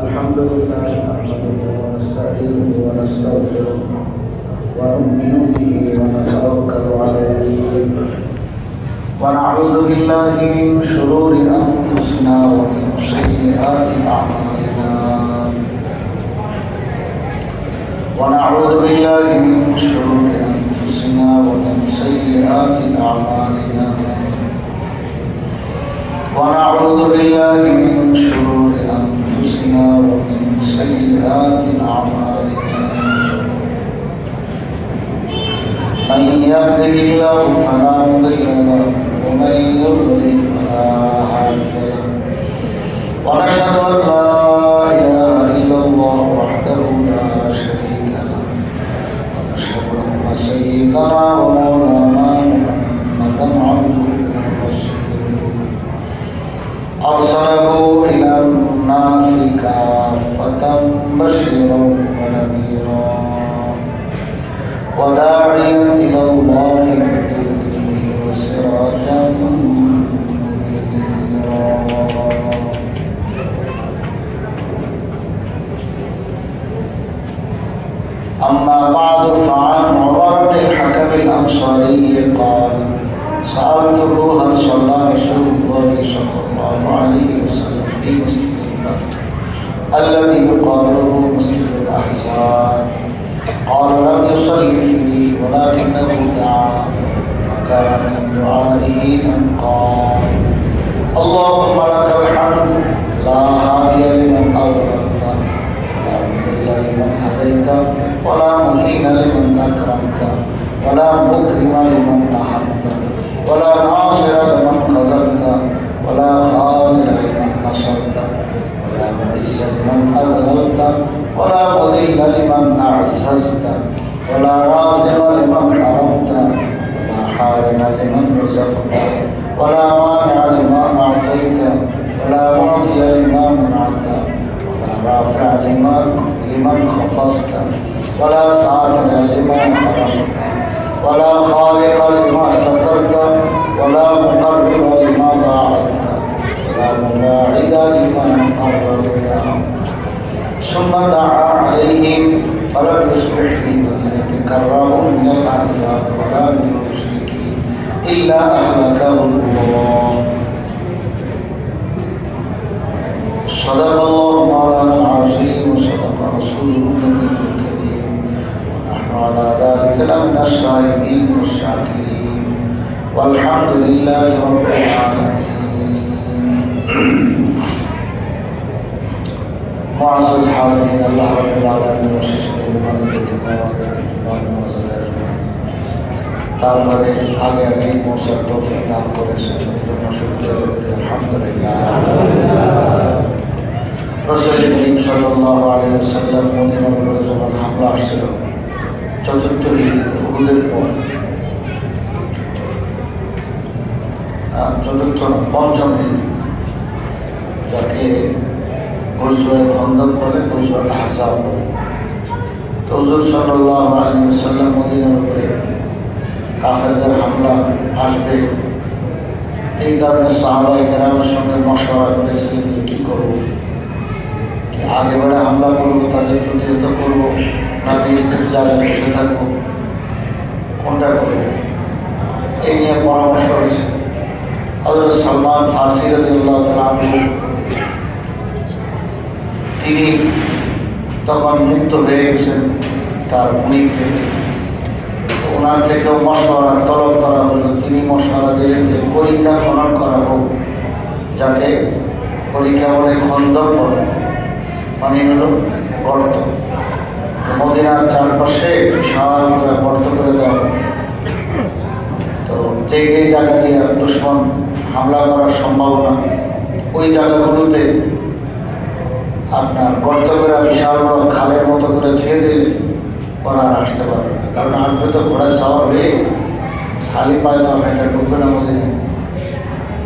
الحمد لله نحمده ونستعينه ونستغفره ونؤمن به ونتوكل عليه ونعوذ بالله من شرور أنفسنا ومن سيئات أعمالنا ونعوذ بالله من شرور أنفسنا ومن سيئات أعمالنا ونعوذ بالله من شرور أنفسنا ومن سيئات أعمالنا من يهده الله فلا مضل له ومن يضلل فلا هادي له ونشهد أن لا إله إلا الله وحده لا شريك له ونشهد أن سيدنا ومولانا محمدا عبده أرسله إلى الناس كافة بشيرا ونذيرا وداعيا إلى الله بإذنه وسراجا منيرا أما بعد فعن عمر بن الحكم الأنصاري قال سألته هل صلى رسول الله صلى الله عليه وسلم في مسجد الفتح الذي يقال له مسجد الأحزاب قال لم يصل فيه ولكنه دعا وكان من دعائه أن قال اللهم لك الحمد لا هادي لمن أضللت ولا مضل لمن هديت ولا مهين لمن أكرمت ولا مكرم لمن أحببت ولا ناصر لمن خذلت ولا خاذل لمن نصرت ولا معز لمن أذللت ولا مذل لمن أعززت ولا رازق لمن حرمت ولا حارم لمن رزقت ولا مانع لما أعطيت ولا معطي لما منعت ولا رافع لمن خفضت ولا ساتر لمن حرمت ولا خالق لما سترت ولا مقرب لما ضاعفت ولا مباعد لما قربت ثم دعا عليهم فلم يصبح في مدينة كرام من الأحزاب ولا من المشركين إلا أهلكه الله صدق الله مولانا العظيم وصدق رسوله النبي الكريم ونحن على ذلك لمن الشاهدين والشاكرين والحمد لله رب العالمين معزز حاضرين الله رب العالمين وشكر তারপরে আগে আগে মৌসার তৌফিক দান করেছেন জন্য শুকরিয়া আলহামদুলিল্লাহ রাসূল করিম সাল্লাল্লাহু আলাইহি ওয়াসাল্লাম মদিনার উপরে যখন হামলা আসছিল চতুর্থ উহুদের পর চতুর্থ পঞ্চম দিন যাকে গজওয়ে খন্দক বলে গজওয়ে আহজাব বলে তো হুজুর সাল্লাল্লাহু আলাইহি ওয়াসাল্লাম মদিনার উপরে কাফেরদের হামলা আসবে এই কারণে সাহাবায়ে কেরামের সঙ্গে মশওয়ারা করেছিলেন যে কী করবো, কি আগে বেড়ে হামলা করবো, তাদের প্রতিহত করবো, না নিজেদের জায়গায় বসে থাকবো, কোনটা করবো, এই নিয়ে পরামর্শ হয়েছে। হযরত সালমান ফারসি রাদিয়াল্লাহু তাআলা আনহু তিনি তখন মুক্ত হয়ে গেছেন তার মুনিব থেকে, ওনার থেকেও মশওয়ারা তলব করা হলো। তিনি মশওয়ারা দিলেন যে পরীক্ষা খনন করা হোক, যাকে পরীক্ষা বলে খন্দক বলে, মানে হলো গর্ত। মদিনার চারপাশে বিশাল করে গর্ত করে দেওয়া হবে। তো যে যে জায়গা দিয়ে দুশমন হামলা করার সম্ভাবনা, ওই জায়গাগুলোতে আপনার গর্ত করে বিশাল বড় খালের মতো করে ধুয়ে দিলে ওরা আসতে পারবে না, কারণ আসবে তো ঘোড়ায় সাওয়ার হয়ে, খালি পায়ে তো একটা ঢুকবে না মদিনে।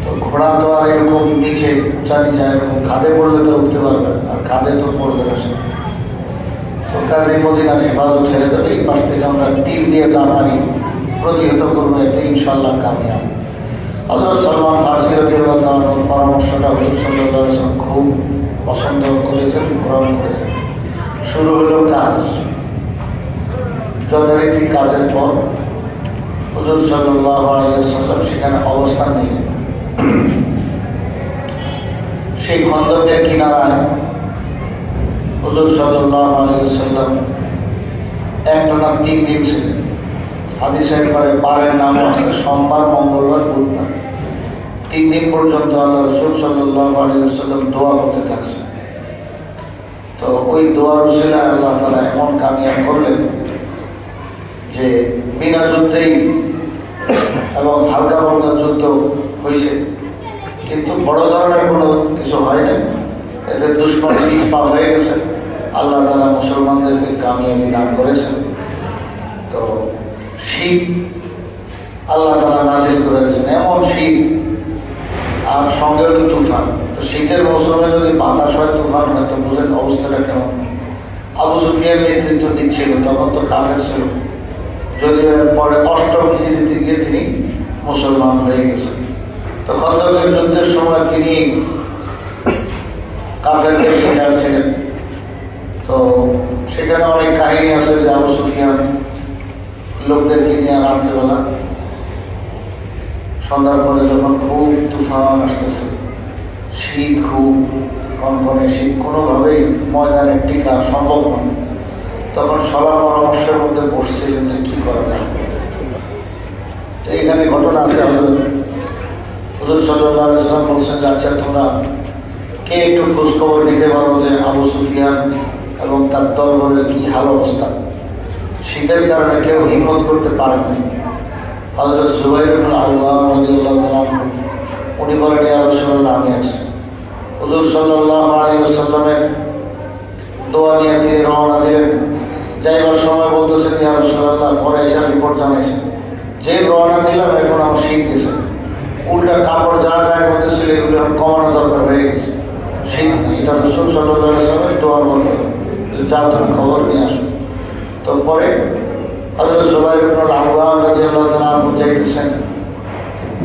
তো ঘোড়া তো আর এরকম নিচে উঁচা নিচে এরকম খাদে পড়লে তো উঠতে পারবে না, আর খাদে তো পড়বে না সে। তো কাজে মদিনার হেফাজত ছেড়ে দেবে, এই পাশ থেকে আমরা তীর দিয়ে দাঁড়ানি প্রতিহত করবো, এতে ইনশাল্লাহ কামিয়াব। হযরত সালমান ফারসি রাদিয়াল্লাহু তাআলা পরামর্শটা হুজুর সাল্লাল্লাহু আলাইহি ওয়াসাল্লাম খুব পছন্দ করে বসেছেন, গ্রহণ করেছেন। শুরু হলো কাজ। যথারীতি কাজের পর হুজুর সাল্লাল্লাহু আলাইহি ওয়াসাল্লাম সেখানে অবস্থান নিলেন। সেই খন্দকের কিনারায় হুজুর সাল্লাল্লাহু আলাইহি ওয়াসাল্লাম একটানা 3 দিন ছিলেন। হাদিসের পরে বারের নাম আছে সোমবার, মঙ্গলবার, বুধবার। 3 দিন পর্যন্ত আল্লাহ রাসূল সাল্লাল্লাহু আলাইহি ওয়াসাল্লাম দোয়া করতে থাকছেন। তো ওই দোয়ার উসিলায় আল্লাহ তাআলা এমন কামিয়াব করলেন যে বিনা যুদ্ধেই এবং হালকা পাতলা যুদ্ধ হয়েছে, কিন্তু বড় ধরনের কোনো কিছু হয় না। এদের দুশ্মন ইস্পা হয়ে গেছে। আল্লাহ তাআলা মুসলমানদেরকে কামিয়াবি দান করেছেন। তো শীত আল্লাহ তাআলা নাযিল করেছেন, এমন শীত, আর সঙ্গে হলো তুফান। তো শীতের মৌসুমে যদি বাতাস হয়, তুফান হয়, তো বুঝেন অবস্থাটা কেমন। আবু সুফিয়ান নেতৃত্ব দিচ্ছিল, তখন তো কাফের ছিল, যদিও পরে 8ম হিজরিতে গিয়ে তিনি মুসলমান হয়ে গেছেন। তো খন্দকের যুদ্ধের সময় তিনি কাফেরদের লিডার ছিলেন। তো সেখানে অনেক কাহিনী আছে যে আবু সুফিয়ান লোকদেরকে নিয়ে রাত্রেবেলা সন্ধ্যার পরে যখন খুব তুফান আসতেছে, শীত, খুব কনকনে শীত, কোনোভাবেই ময়দানে টিকা সম্ভব নয়, তখন সলা পরামর্শের মধ্যে বসছিলেন যে কী করা যায়। এইখানে ঘটনা আছে। হুজুর সাল্লাল্লাহু আলাইহি ওয়াসাল্লাম বলছেন যে আচ্ছা, তোমরা কে একটু খোঁজখবর নিতে পারো যে আবু সুফিয়ান এবং তার দলবলের কি হাল অবস্থা। শীতের কারণে কেউ হিম্মত করতে পারেন না। হযরত জুবাইর ইবনে আওয়াম রাদিয়াল্লাহু তাআলা উনি বলেন, ইয়া রাসূলুল্লাহ, আমি আছি। হুজুর সাল্লাল্লাহু আলাইহি ওয়াসাল্লামের দোয়া নিয়ে তিনি রওনা দিলেন। যাইবার সময় বলতেছেন, ইয়া রাসূলুল্লাহ, পরে এসে রিপোর্ট জানাইছেন যে রওনা দিলাম, এখন আমার শীত গেছে, উল্টা কাপড় যা গায়ের মধ্যে ছিল এগুলো এখন কমানো দরকার হয়ে গেছে, শীত নেই। এটা রাসূল সাল্লাল্লাহু আলাইহি ওয়াসাল্লামের দোয়া বলল যে যাও, তুমি খবর নিয়ে আসো। তো পরে হযরত জুবাইর ইবনে আওয়াম রাদিয়াল্লাহু তাআলা যাইতেছেন।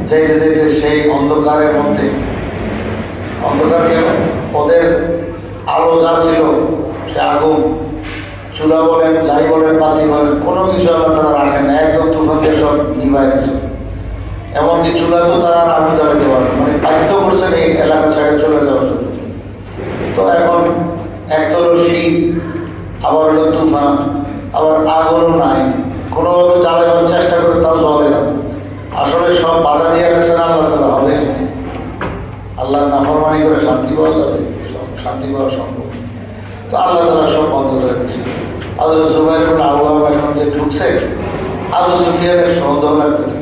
যাইতে যাইতে সেই অন্ধকারের মধ্যে, অন্ধকার কেন, ওদের আলো যা ছিল সে আগুন, চুলা বলেন, যাই বলেন, বাতি বলেন, কোনো কিছু আল্লাহ তারা রাখেন না, একদম তুফানকে সব নিভাই গেছে। এমনকি চুলা তো তারা আগুন জ্বালাতে পারে, মানে বাধ্য করছেন এই এলাকা ছেড়ে চলে যাওয়ার জন্য। তো এখন এক তো হলো শীত, আবার হলো তুফান, আবার আগুনও নাই, কোনোভাবে জ্বালাবার চেষ্টা করে তাও জ্বলে না। আসলে সব বাধা দিয়ে রাখছেন আল্লাহ তাআলা, হবে আল্লাহ নাফরমানি করে শান্তি পাওয়া যাবে, সব শান্তি পাওয়া সম্ভব। তো আল্লাহ তাআলা সব বন্ধ করে দিচ্ছে। হযরত জুবাইর ইবনে আওয়াম এখন যে ঢুকছে, আবু সুফিয়ানের সন্দেহ লাগতেছে,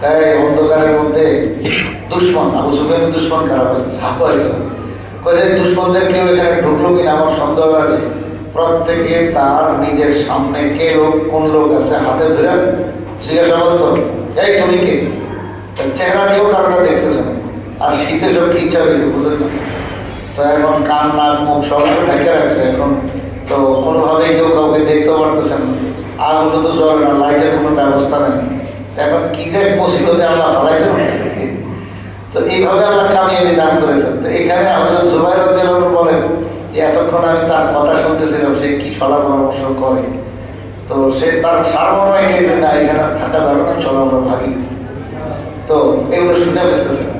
কারণ অন্ধকারের মধ্যে দুশ্মন, আবু সুফিয়ানের দুশ্মন খারাপ হয়েছে, সাহাবা হয়ে গেল। কোথায় দুশ্মনদের কেউ এখানে ঢুকলো কিনা আমার সন্দেহ লাগে। প্রত্যেকে তার নিজের সামনে কে লোক, কোন লোক আছে, হাতে ধরে জিজ্ঞাসাবাদ করো, এই তুমি কে, চেহারা কেউ কারোটা দেখতেছে না। আর শীতে সব কি ইচ্ছা হয়েছে বুঝলেন না। তো এখন কান, নাক, মুখ সব ঢেকে রাখছে। এখন তো কোনোভাবেই কেউ কাউকে দেখতেও পারতেছে না, আগুলো তো জ্বলে না, লাইটের কোনো ব্যবস্থা নেই। এখন কি যে মুসিবতে আল্লাহ ফেলাইছে। তো এইভাবে আল্লাহ কামিয়াবি দান করেছেন। তো এখানে হযরত জুবাইর রাদিয়াল্লাহু আনহু বলেন যে এতক্ষণ আমি তার কথা শুনতেছিলাম, সে কি সলা পরামর্শ করে। তো সে তার সারমর্ম এটাই যে না, এখানে থাকা যাবে না, চলো আমরা ভাগি। তো এগুলো শুনে ফেলতেছে না,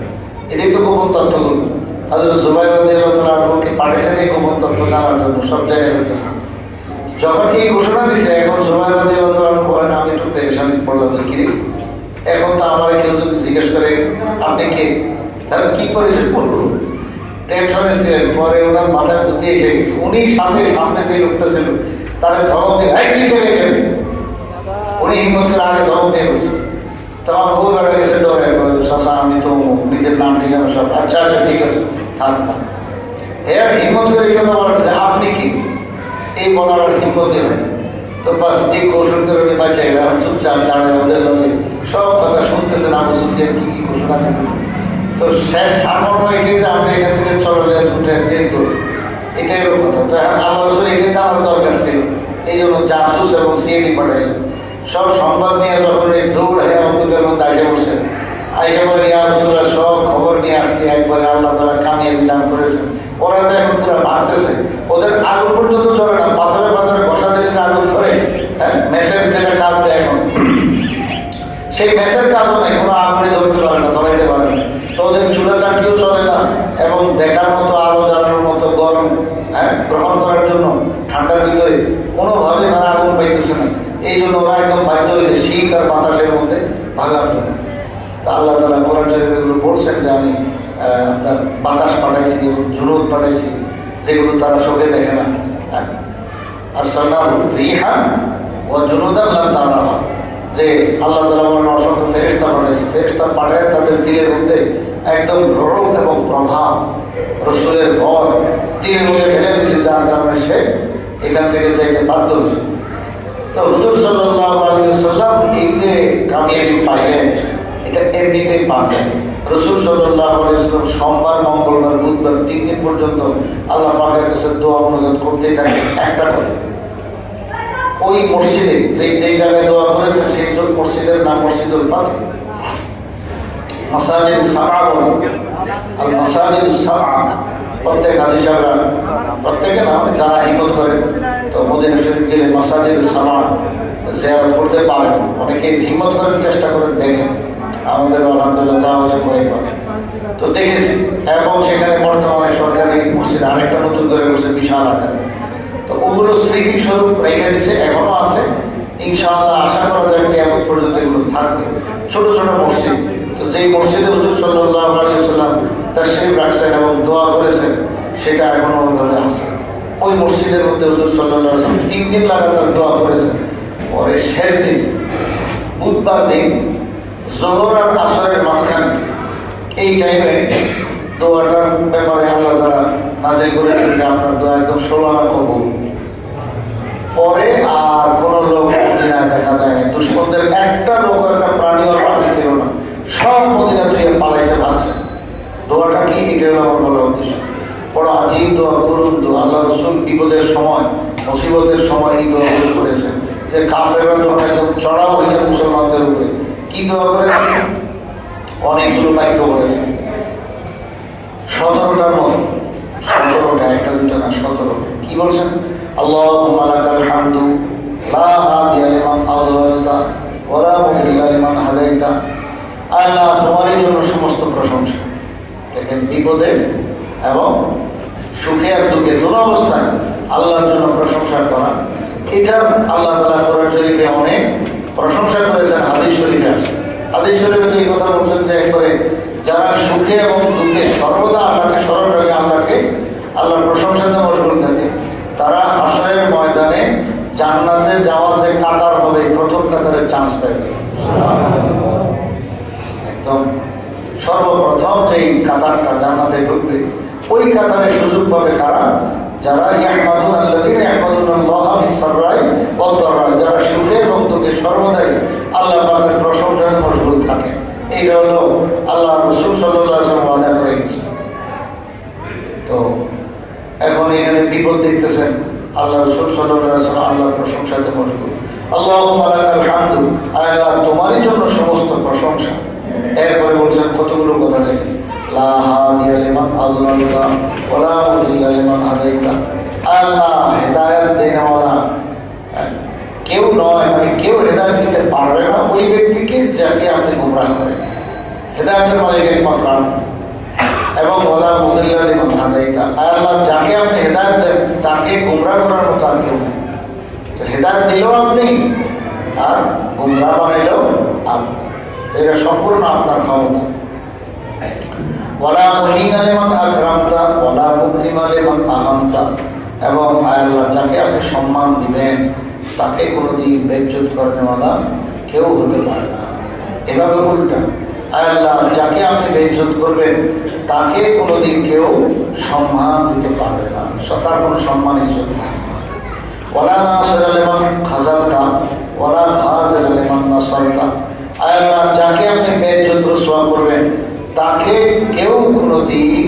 এটাই তো গোপন তথ্যগুলো। হযরত জুবাইর রাদিয়াল্লাহু আনহুকে পাঠিয়েছেন এই গোপন তথ্য জানার জন্য, সব জায়গায় ফেলতেছে। যখন এই ঘোষণা দিছে, এখন জুবাইর রাদিয়াল্লাহু আনহু বলেন, আমি একটু পেরেশানি পড়লাম যে কিরে, এখন তো আমার কেউ যদি জিজ্ঞেস করে আপনি কে, তাহলে কি করেছেন বলবো, টেনশনে ছিলেন। পরে ওনার মাথায় বুদ্ধি এসে গেছে, উনি সামনে যে লোকটা ছিল তাদের ধমক দিয়ে, ভাই কি করে গেলেন, উনি হিম্মত করে আগে ধমক দিয়ে বলছে। তখন ও বেড়ে গেছে ডরে, চাচা আমি তো নিজের নাম ঠিকানা সব, আচ্ছা আচ্ছা ঠিক আছে, থাক। হ্যাঁ, হিম্মত করে এই কথা বলার যে আপনি কি, এই বলার আর হিম্মতই হয়। তো বাস এই কৌশল করে উনি বাঁচে গেলেন, চুপচাপ দাঁড়ায় ওদের লোকে সব কথা শুনতেছেন, আবু সুফিয়ান কি কি ঘোষণা দিতেছে। তো শেষ সারমর্ম এটাই যে আপনি এখান থেকে চলে যায় ছুটে দেখতো, এটাই হলো কথা। তো এখন আল্লাহ রাসূল এটাই জানার দরকার ছিল, এই জন্য জাসুস এবং সিআইডি পাঠাইল। সব সংবাদ নিয়ে যখন এই দৌড় অন্ধকারের মধ্যে আইসে বসছেন, আইসে বলে ইয়া রাসূলুল্লাহ সব খবর নিয়ে আসছি একবারে, আল্লাহ তাআলা কামিয়াবি দান করেছেন। ওরা তো এখন পুরো ভাবতেছে আগুন পর্যন্ত জ্বলে না, পাথরে পাথরে ঘষা দিলে যে আগুন ধরে, হ্যাঁ, মেসের যেটা কাজ দেয় এখন, সেই মেসের কাজও নেই, কোনো আগুনে ধরতে পারে না, ধরাইতে পারে না। তো ওদের চুলা চাকিও চলে না, এবং দেখার মতো আলো জ্বালানোর মতো গরম, হ্যাঁ, গ্রহণ করার জন্য ঠান্ডার ভিতরে কোনোভাবে তারা আগুন পাইতেছে না। এই জন্য ওরা একদম বাধ্য হয়েছে শীত আর বাতাসের মধ্যে ভাগার জন্য। তা আল্লাহ তাআলা কোরআন শরীফে এগুলো বলছেন যে আমি আপনার বাতাস পাঠাইছি এবং জুনুদ পাঠাইছি, যেগুলো তারা চোখে দেখে না। আর সাল্লাহু রিহান ও জুনুদান লাম তারাহা, যে আল্লাহ তাআলা বলেন অসংখ্য ফেরেশতা পাঠাইছে, ফেরেশতা পাঠায় তাদের দিলের মধ্যে একদম রোগ এবং প্রভাব, রসুলের ভয় দিলের মধ্যে ঢেলে দিয়েছে, যার কারণে সে এখান থেকে যাইতে বাধ্য হয়েছে। তো হুজুর সাল্লাল্লাহু আলাইহি ওয়াসাল্লাম এই যে কামিয়াবি পাইলেন, এটা এমনিতেই পাবেন। রসুল সাল্লাল্লাহু আলাইহি ওয়াসাল্লাম সোমবার, মঙ্গলবার, বুধবার 3 দিন পর্যন্ত আল্লাহ পাকের কাছে দোয়া মুনাজাত করতেই থাকেন একটা করে। ওই মসজিদে যেই জায়গায় দোয়া করেছেন সেই মসজিদের নাম মসজিদুল ফাতহ, মাসাজিদ সাবআ বলে, আল মাসাজিদ সাবআ। প্রত্যেক হাদিস সাহেবরা, প্রত্যেকে না, যারা হিম্মত করে তো মদিনা শরীফ গেলে মাসাজিদ সাবআ জিয়ারত করতে পারেন। অনেকে হিম্মত করার চেষ্টা করেন, দেখেন আমাদের আলহামদুলিল্লাহ যাওয়া হয়েছে কয়েকবার, তো দেখেছি। এবং সেখানে বর্তমানে সরকারি মসজিদ আরেকটা নতুন করে করছে বিশাল আকারে। তো ওগুলো স্মৃতিস্বরূপ রেখে দিচ্ছে, এখনো আছে। ইনশাআল্লাহ আশা করা যায় কিয়ামত পর্যন্ত এগুলো থাকবে, ছোট ছোট মসজিদ। তো যেই মসজিদে হুজুর সাল্লাল্লাহু আলাইহি ওয়াসাল্লাম তাশরীফ রাখছেন এবং দোয়া করেছেন, সেটা এখনো ওইভাবে আছে। ওই মসজিদের মধ্যে হুজুর সাল্লাল্লাহু আলাইহি ওয়াসাল্লাম 3 দিন লাগাতার দোয়া করেছেন। পরে শেষ দিন বুধবার দিন যোহর আর আসরের মাঝখানে এই টাইমে দোয়াটার ব্যাপারে আল্লাহ তাআলা নাযিল করেছেন যে আপনার দোয়া একদম 16 আনা কবুল। পরে আর কোন লোক মদিনায় দেখা যায় না, দুশমনদের একটা লোক, একটা প্রাণীও বাকি ছিল না, সব মদিনা থেকে পালাইছে, ভাগছে। দোয়াটা কি, এটা হলো আমার বলার উদ্দেশ্য। বড় আজীব দোয়া, করুন দোয়া। আল্লাহ রসুল বিপদের সময়, মুসিবতের সময় এই দোয়াগুলো করেছেন, যে কাফেররা যখন একদম চড়াও হয়েছে মুসলমানদের উপরে, কি দোয়া করেছেন? অনেকগুলো বাক্য বলেছেন, 17টার মতো, 17টা, একটা দুটা না, 17। কি বলছেন? আল্লাহুম্মা লাকাল হামদু লা হাদিয়া লিমান আযলালতা ওয়া লা মুদিল্লা লিমান হাদাইতা। আল্লাহ, তোমারই জন্য সমস্ত প্রশংসা। দেখেন, বিপদে এবং সুখে আর দুঃখে দুটো অবস্থায় আল্লাহর জন্য প্রশংসা করা, এটা আল্লাহ তাআলা কোরআন শরীফে অনেক প্রশংসা করেছেন। হাদিস শরীফে আছে, হাদিস শরীফে এই কথা বলছেন যে একবারে যারা সুখে এবং দুঃখে সর্বদা আল্লাহকে স্মরণ করে, আল্লাহর প্রশংসাতে মশগুল থাকে, তারা হাশরের ময়দানে জান্নাতে যাওয়ার যে কাতার হবে, প্রথম কাতারের চান্স পাবে। একদম সর্বপ্রথম যেই কাতারটা জান্নাতে ঢুকবে, ওই কাতারে সুযোগ পাবে কারা? যারা ইয়াহমাদুন আল্লাযীনা ইয়াহমাদুনাল্লাহা ফিস-সাররাই ওয়াদ-দাররাই, যারা সুখে এবং দুঃখে সর্বদাই আল্লাহ পাকের প্রশংসায় মশগুল থাকে। এইটা হলো আল্লাহ রাসূল সাল্লাল্লাহু আলাইহি ওয়াসাল্লাম ওয়াদা করে গেছেন। তো এখন এখানে বিপদ দেখতেছেন, আল্লাহ রাসূল সাল্লাল্লাহু আলাইহি ওয়াসাল্লাম আল্লাহর প্রশংসাতে মশগুল। আল্লাহুম্মা লাকাল হামদু, আল্লাহ তোমারই জন্য সমস্ত প্রশংসা। এরপরে বলছেন কতগুলো কথা দেখেন, লা হাদিয়া লিমান আযলালতা ওয়া লা মুদিল্লা লিমান হাদাইতা। আল্লাহ হেদায়েত দেওয়ালা কেউ নয়, মানে কেউ হেদায়েত দিতে পারবে না ওই ব্যক্তিকে যাকে আপনি গোমরাহ করেন। হেদায়েতের মালিক একমাত্র আপনি। এবং ওয়া লা মুদিল্লা লিমান হাদাইতা, আল্লাহ যাকে আপনি হেদায়েত দেন তাকে গোমরাহ করার মতো আর কেউ নেই। তো হেদায়েত দিলেও আপনি, আর গোমরাহ বানাইলেও আপনি, এটা সম্পূর্ণ আপনার ক্ষমতা। ওয়ালা মুহিনা লিমান আকরামতা ওয়ালা মুকরিমা লিমান আহামতা, এবং আল্লাহ যাকে আপনি সম্মান দিবেন তাকে কোনোদিন বেইজ্জত করেনেওয়ালা কেউ হতে পারে না। এভাবে উল্টা, আল্লাহ যাকে আপনি বেইজ্জত করবেন তাকে কোনোদিন কেউ সম্মান দিতে পারবে না, তার কোনো সম্মান ইজ্জত নাই। ওয়ালা নাসিরা লিমান খাযালতা ওয়ালা হাযিরা লিমান নাসারতা, আল্লাহ যাকে আপনি বেইজ্জত রসওয়া করবেন তাকে কেউ কোনোদিন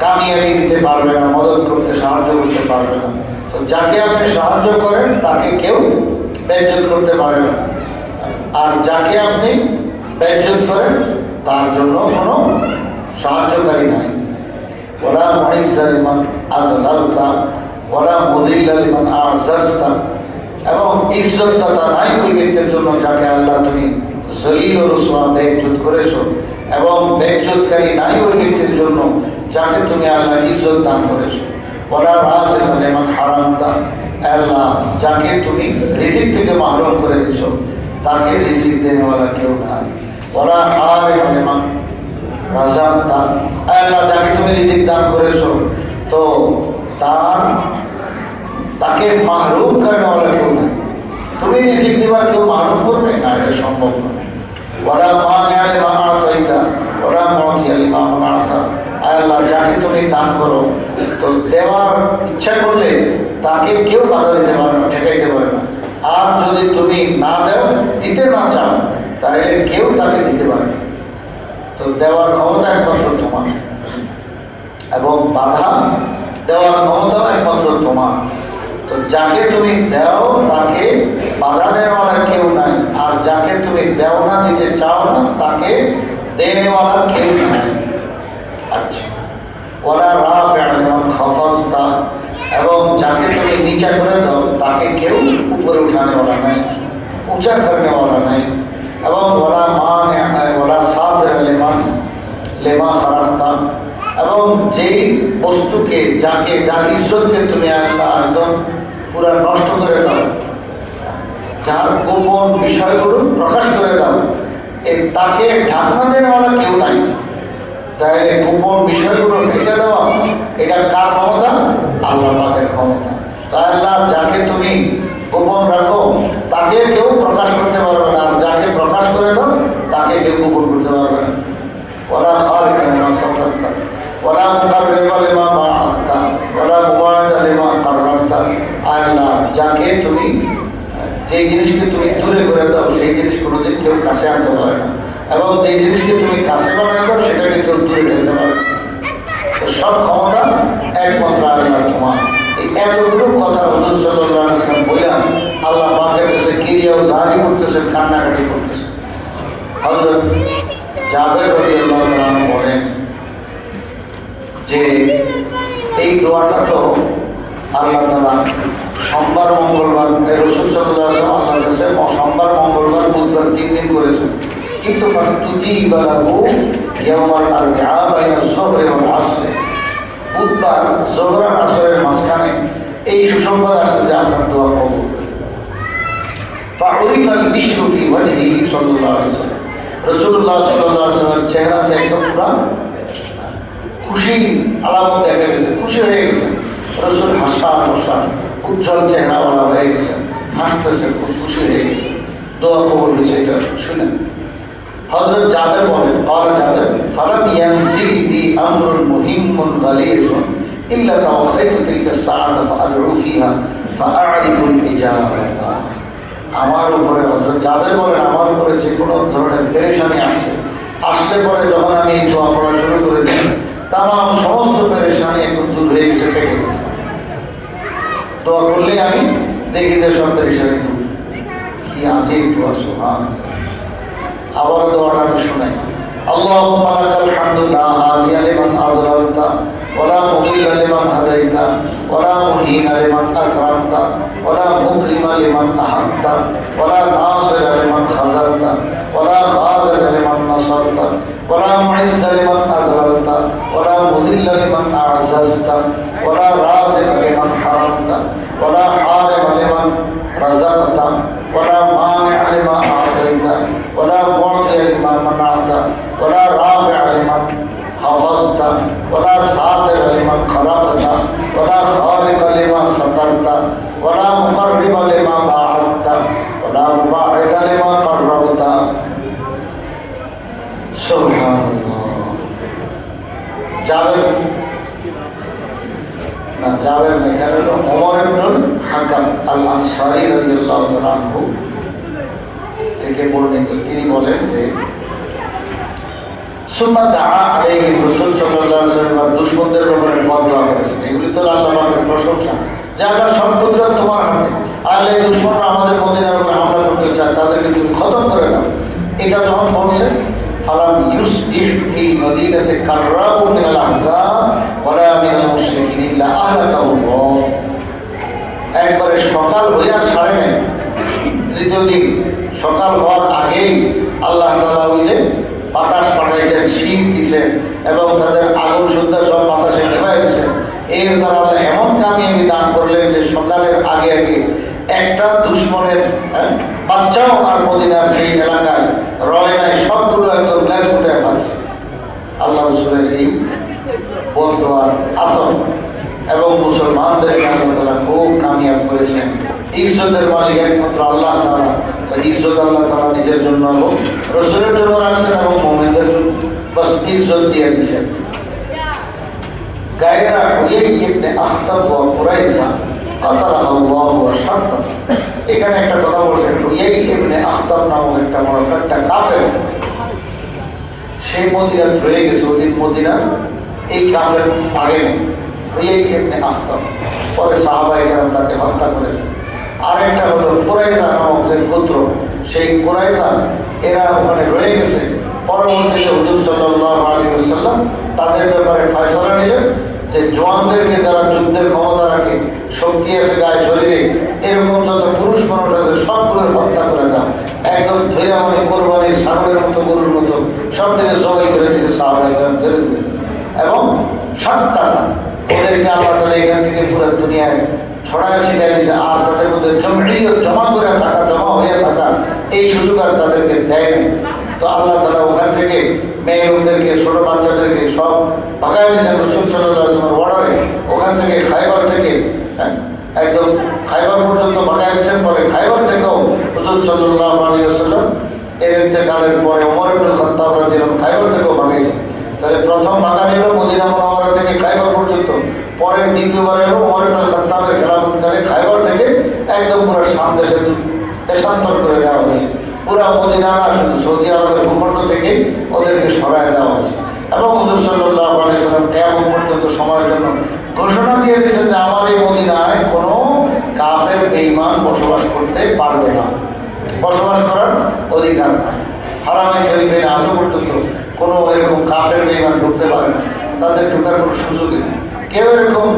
কামিয়াবি দিতে পারবে না, মদত করতে সাহায্য করতে পারবে না। তো যাকে আপনি সাহায্য করেন তাকে কেউ বেইজ্জত করতে পারবে না, আর যাকে আপনি বেইজ্জত করেন তার জন্য কোনো সাহায্যকারী নাই। ওয়ালা মুইজ্জা লিমান আযলালতা ওয়ালা মুযিল্লা লিমান আ'যাজতা। এবং ইজ্জতদাতা নাই ওই ব্যক্তির জন্য যাকে আল্লাহ তুমি জলিল ও রুসওয়া বেইজ্জত করেছো, এবং বেইজ্জতকারী নাই ওই ব্যক্তির জন্য যাকে তুমি আল্লাহ ইজ্জত দান করেছো। ওয়ালা রাযিকা লিমান হারামতা, আল্লাহ যাকে তুমি রিজিক থেকে মাহরুম করে দিছো তাকে রিজিক দেনেওয়ালা কেউ নাই। ওয়ালা হারিমা লিমান রাযাকতা, আল্লাহ যাকে তুমি রিজিক দান করেছো তো তাকে মাহরুম করেনেওয়ালা কেউ নাই। তুমি রিজিক দিবার কেউ মাহরুম করবে না, এটা সম্ভব নয়। ওয়ালা মানিআ লিমা আ'তাইতা ওয়ালা মু'তিয়া লিমা মানা'তা, আল্লাহ যাকে তুমি দান করো তো দেওয়ার ইচ্ছা করলে তাকে কেউ বাধা দিতে পারে না, ঠেকাইতে পারে না। আর যদি তুমি না দেও, দিতে না চাও, তাহলে কেউ তাকে দিতে পারে না। তো দেওয়ার ক্ষমতা একমাত্র তোমার, এবং বাধা দেওয়ার ক্ষমতা একমাত্র তোমার। তো যাকে তুমি দেও তাকে বাধা দেওয়ার কেউ নাই, আর যাকে তুমি দেও না, দিতে চাও না, তাকে দেওয়ার কেউ নাই। আচ্ছা, ওয়ালা রাফিআ লিমান খাফাদতা, এবং যাকে তুমি নিচা করে দাও তাকে কেউ উপরে উঠানেওয়ালা নাই, উঁচা করেনেওয়ালা নাই। এবং ওয়ালা মানিআ ওয়ালা সাতিরা লিমান লিমা খালাকতা, এবং যেই বস্তুকে যার ইজ্জতকে তুমি আল্লাহ একদম পুরা নষ্ট করে দাও, যার গোপন বিষয়গুলো প্রকাশ করে দাও, তাকে ঢাকনা দেওয়ালা কেউ নাই। তাই গোপন বিষয়গুলো ঢেকে দেওয়া এটা কার ক্ষমতা? আল্লাহ পাকের ক্ষমতা। তাই আল্লাহ যাকে তুমি গোপন রাখো তাকে কেউ প্রকাশ করতে পারবে না, যাকে প্রকাশ করে দাও তাকে কেউ গোপন করতে পারবে না। ওয়ালা খালিকা লিমা সাতারতা ওয়ালা মুকাররিবা লিমা বা'আদতা ওয়ালা মুবা'িদা লিমা কাররামতা, আল্লাহ যাকে তুমি যে জিনিসকে তুমি দূরে করে দাও সেই জিনিস কোনোদিন কেউ কাছে আনতে পারে না, এবং যে জিনিসকে তুমি কাছে বানাতে দাও সেটাকে কেউ দূরে ফেলতে পারে না। সব ক্ষমতা একমাত্র আল্লাহ তোমার। এই এতগুলো কথা হুজুর সাল্লাল্লাহু আলাইহি ওয়াসাল্লাম বললেন, আল্লাহ পাকের কাছে কিরিয়াও জারি করতেছে, কান্নাকাটি করতেছে। হযরত জাবের রাদিয়াল্লাহু তাআলা বলেন যে এই দোয়াটা তো আল্লাহ তাআলা সোমবার মঙ্গলবার রাসূল সাল্লাল্লাহু আলাইহি ওয়াসাল্লাম আল্লাহর কাছে সোমবার মঙ্গলবার বুধবার 3 দিন করেছেন, কিন্তু ফাস্তুজিবা লাহু ইয়াওমাল আরবিআ বাইনা যুহরি ওয়াল আসর, বুধবার যোহর আর আসরের মাঝখানে এই সুসংবাদ আসছে যে আপনার দোয়া কবুল। ফাউরিফাল বিশরু ফি ওয়াজহিহি সাল্লাল্লাহু আলাইহি ওয়াসাল্লাম, রাসূলুল্লাহ সাল্লাল্লাহু আলাইহি ওয়াসাল্লামের চেহারাতে একদম পুরা খুশি আলামত দেখা গেছে, খুশি হয়ে গেছে। রাসূল হাসান উজ্জ্বল চেহারাওয়ালা হয়ে গেছেন, হাসতেছেন, খুব খুশি হয়ে গেছে, দোয়া কবুল হয়েছে। এটা শুনেন হযরত জাবের বলেন, قال জাবের ফালাম ইয়ানজিল বি আমরুন মুহিম্মুন গালিযুন ইল্লা তাওয়াখাইতু তিলকা সাআতা ফাআদউ ফিহা ফাআরিফুল ইজাবাতা। আমার উপরে হযরত জাবের বলেন, আমার উপরে যে কোনো ধরনের পেরেশানি আসলে পরে যখন আমি এই দোয়া পড়া শুরু করে দিই, তামাম সমস্ত পেরেশানি একদম দূর হয়ে গেছে, কেটে গেছে। দোয়া করলে আমি দেখি যে সব পেরেশানি দূর। কি আজীব দোয়া, সুবহানাল্লাহ। আবার দোয়াটা আমি শোনাই, আল্লাহুম্মা লাকাল হামদু লা হাদিয়া লিমান আযলালতা ওয়ালা মুদিল্লা লিমান হাদাইতা ওয়ালা মুহিনা লিমান আকরামতা ওয়ালা মুকরিমা লিমান আহাবতা ওয়ালা নাসিরা লিমান খাযালতা ওয়ালা গাদিরা লিমান নাসারতা ওয়ালা মুইজ্জা লিমান আযলালতা ওয়ালা মুযিল্লা লিমান আ'যাজতা ওয়ালা রাযিকা লিমান হারামতা ওয়ালা হারিমা লিমান রাযাকতা ওয়ালা মানি'a লিমা আ'তাইতা ওয়ালা মু'তিয়া লিমা মানা'তা ওয়ালা রাফি'a লিমান খাফাদতা ওয়ালা সাতিরা লিমান খালাকতা ওয়ালা খালিকা লিমা সাতারতা ওয়ালা মুকাররিবা লিমা বা'আদতা ওয়ালা মুবা'িদা লিমা কাররামতা। সুবহানাল্লাহ। জাবের না, এখানে হলো ওমর ইবনুল হাকাম আল আনসারী রাদিয়াল্লাহু তাআলা আনহু থেকে বর্ণিত। তিনি বলেন যে সুম্মা দাআ আলাইহিম, রাসূল সাল্লাল্লাহু আলাইহি ওয়াসাল্লাম দুশমনদের ব্যাপারে বদদোয়া করেছেন। এগুলি তো আল্লাহ পাকের প্রশংসা যে আল্লাহ সব কুদরত তোমার হাতে, আল্লাহ এই দুশমনরা আমাদের মদিনার উপরে হামলা করতে চায়, তাদেরকে তুমি খতম করে দাও। এটা যখন বলছেন ফালাম ইউসবিহ ফি মদিনাতি কাররাবু মিনাল আহজাব ওয়ালা মিনাল মুশরিকিন ইল্লা আহলাকাহুল্লাহ। একবারে সকাল হইয়া সারে নাই, তৃতীয় দিন সকাল হওয়ার আগেই আল্লাহ তাআলা ওই যে বাতাস পাঠাইছেন, শীত দিছেন এবং তাদের আগুন সুদ্ধা সব বাতাসে নেভাই দিয়েছেন। এর দ্বারা আল্লাহ এমন কামিয়াবি দান করলেন যে সকালের আগে আগে একটা দুশ্মনের বাচ্চাও আর মদিনার সেই এলাকায় রয় নাই, সবগুলো একদম গ্লাস উঠে পাচ্ছে। আল্লাহ রসুলের এই বন্ধু আর আসন এবং মুসলমানদেরকে আল্লাহ তাআলা খুব কামিয়াব করেছেন। ইজ্জতের মালিক একমাত্র আল্লাহ তাআলা। ইজ্জত আল্লাহ তাআলা নিজের জন্য এবং রসুলের জন্য রাখছেন এবং মুমিনদের জন্য বাস ইজ্জত দিয়ে দিচ্ছেন। গায়রা হুয়াই ইবনে আখতাব ওয়া কুরাইজা কাতালাহুল্লাহু ওয়া শাত্তা। এখানে একটা কথা বলছেন, হুয়াই ইবনে আখতাব নামক একটা বড় একটা কাফের, সেই মদিনা রয়ে গেছে। ওদিন মদিনা এই কাফের আগে নেই। হুয়াই ইবনে আখতাব পরে সাহাবায়ে কেরাম তাকে হত্যা করেছে। আর একটা হলো কুরাইজা নামক যে গোত্র, সেই কুরাইজা এরা ওখানে রয়ে গেছে। পরবর্তীতে হুজুর সাল্লাল্লাহু আলাইহি ওয়াসাল্লাম তাদের ব্যাপারে ফয়সালা নিলেন যে জওয়ানদেরকে যারা যুদ্ধের ক্ষমতা রাখে, শক্তি আছে গায়ে শরীরে, এরকম যত পুরুষ মানুষ আছে সবগুলোর হত্যা করে দাও। একদম ধরে মানে কোরবানির ছাগলের মতো, গরুর মতো সব দিকে জবাই করে দিয়েছে সাহাবায়ে কেরাম ধরে ধরে। এবং 7টা ওদেরকে আল্লাহ তাআলা এখান থেকে পুরো দুনিয়ায় ছড়ায় ছিটাই দিয়েছে। আর তাদের মধ্যে জমা করে থাকা, জমা হয়ে থাকা এই সুযোগ আর তাদেরকে দেয়নি। তো আল্লাহ তাআলা ওখান থেকে মেয়ে লোকদেরকে, ছোট বাচ্চাদেরকে সব ভাগায় দিয়েছেন রাসূল সাল্লাল্লাহু আলাইহি ওয়াসাল্লামের অর্ডারে। ওখান থেকে খাইবার থেকে একদম খাইবার পর্যন্ত ভাগায় দিয়েছেন। পরে খাইবার থেকেও হুজুর সাল্লাল্লাহু আলাইহি ওয়াসাল্লাম এর ইন্তেকালের পরে ওমর ইবনে খাত্তাব রাদিয়াল্লাহু আনহু খাইবার থেকেও ভাগাইছেন। তাহলে প্রথম ভাগা নিল মদিনা মুনাওয়ারা থেকে খাইবার পর্যন্ত, পরের দ্বিতীয়বার এলো ওমর ইবনে খাত্তাবের খেলাফতকালে খাইবার থেকে একদম পুরো শাম দেশে দেশান্তর করে দেওয়া হয়েছে। পুরা মদিনা না, শুধু সৌদি আরবের ভূখণ্ড থেকেই ওদেরকে সরায় দেওয়া হয়েছে। এবং হুজুর সাল্লাল্লাহু আলাইহি ওয়াসাল্লাম কিয়ামত পর্যন্ত সময়ের জন্য ঘোষণা দিয়ে দিয়েছেন যে আমার এই মদিনায় কোনো কাফের বেঈমান বসবাস করতে পারবে না, বসবাস করার অধিকার নাই। হারামে শরীফে আজও পর্যন্ত কোনো এরকম কাফের বেঈমান ঢুকতে পারে না, তাদের ঢোকার কোনো সুযোগই নেই। কেউ এরকম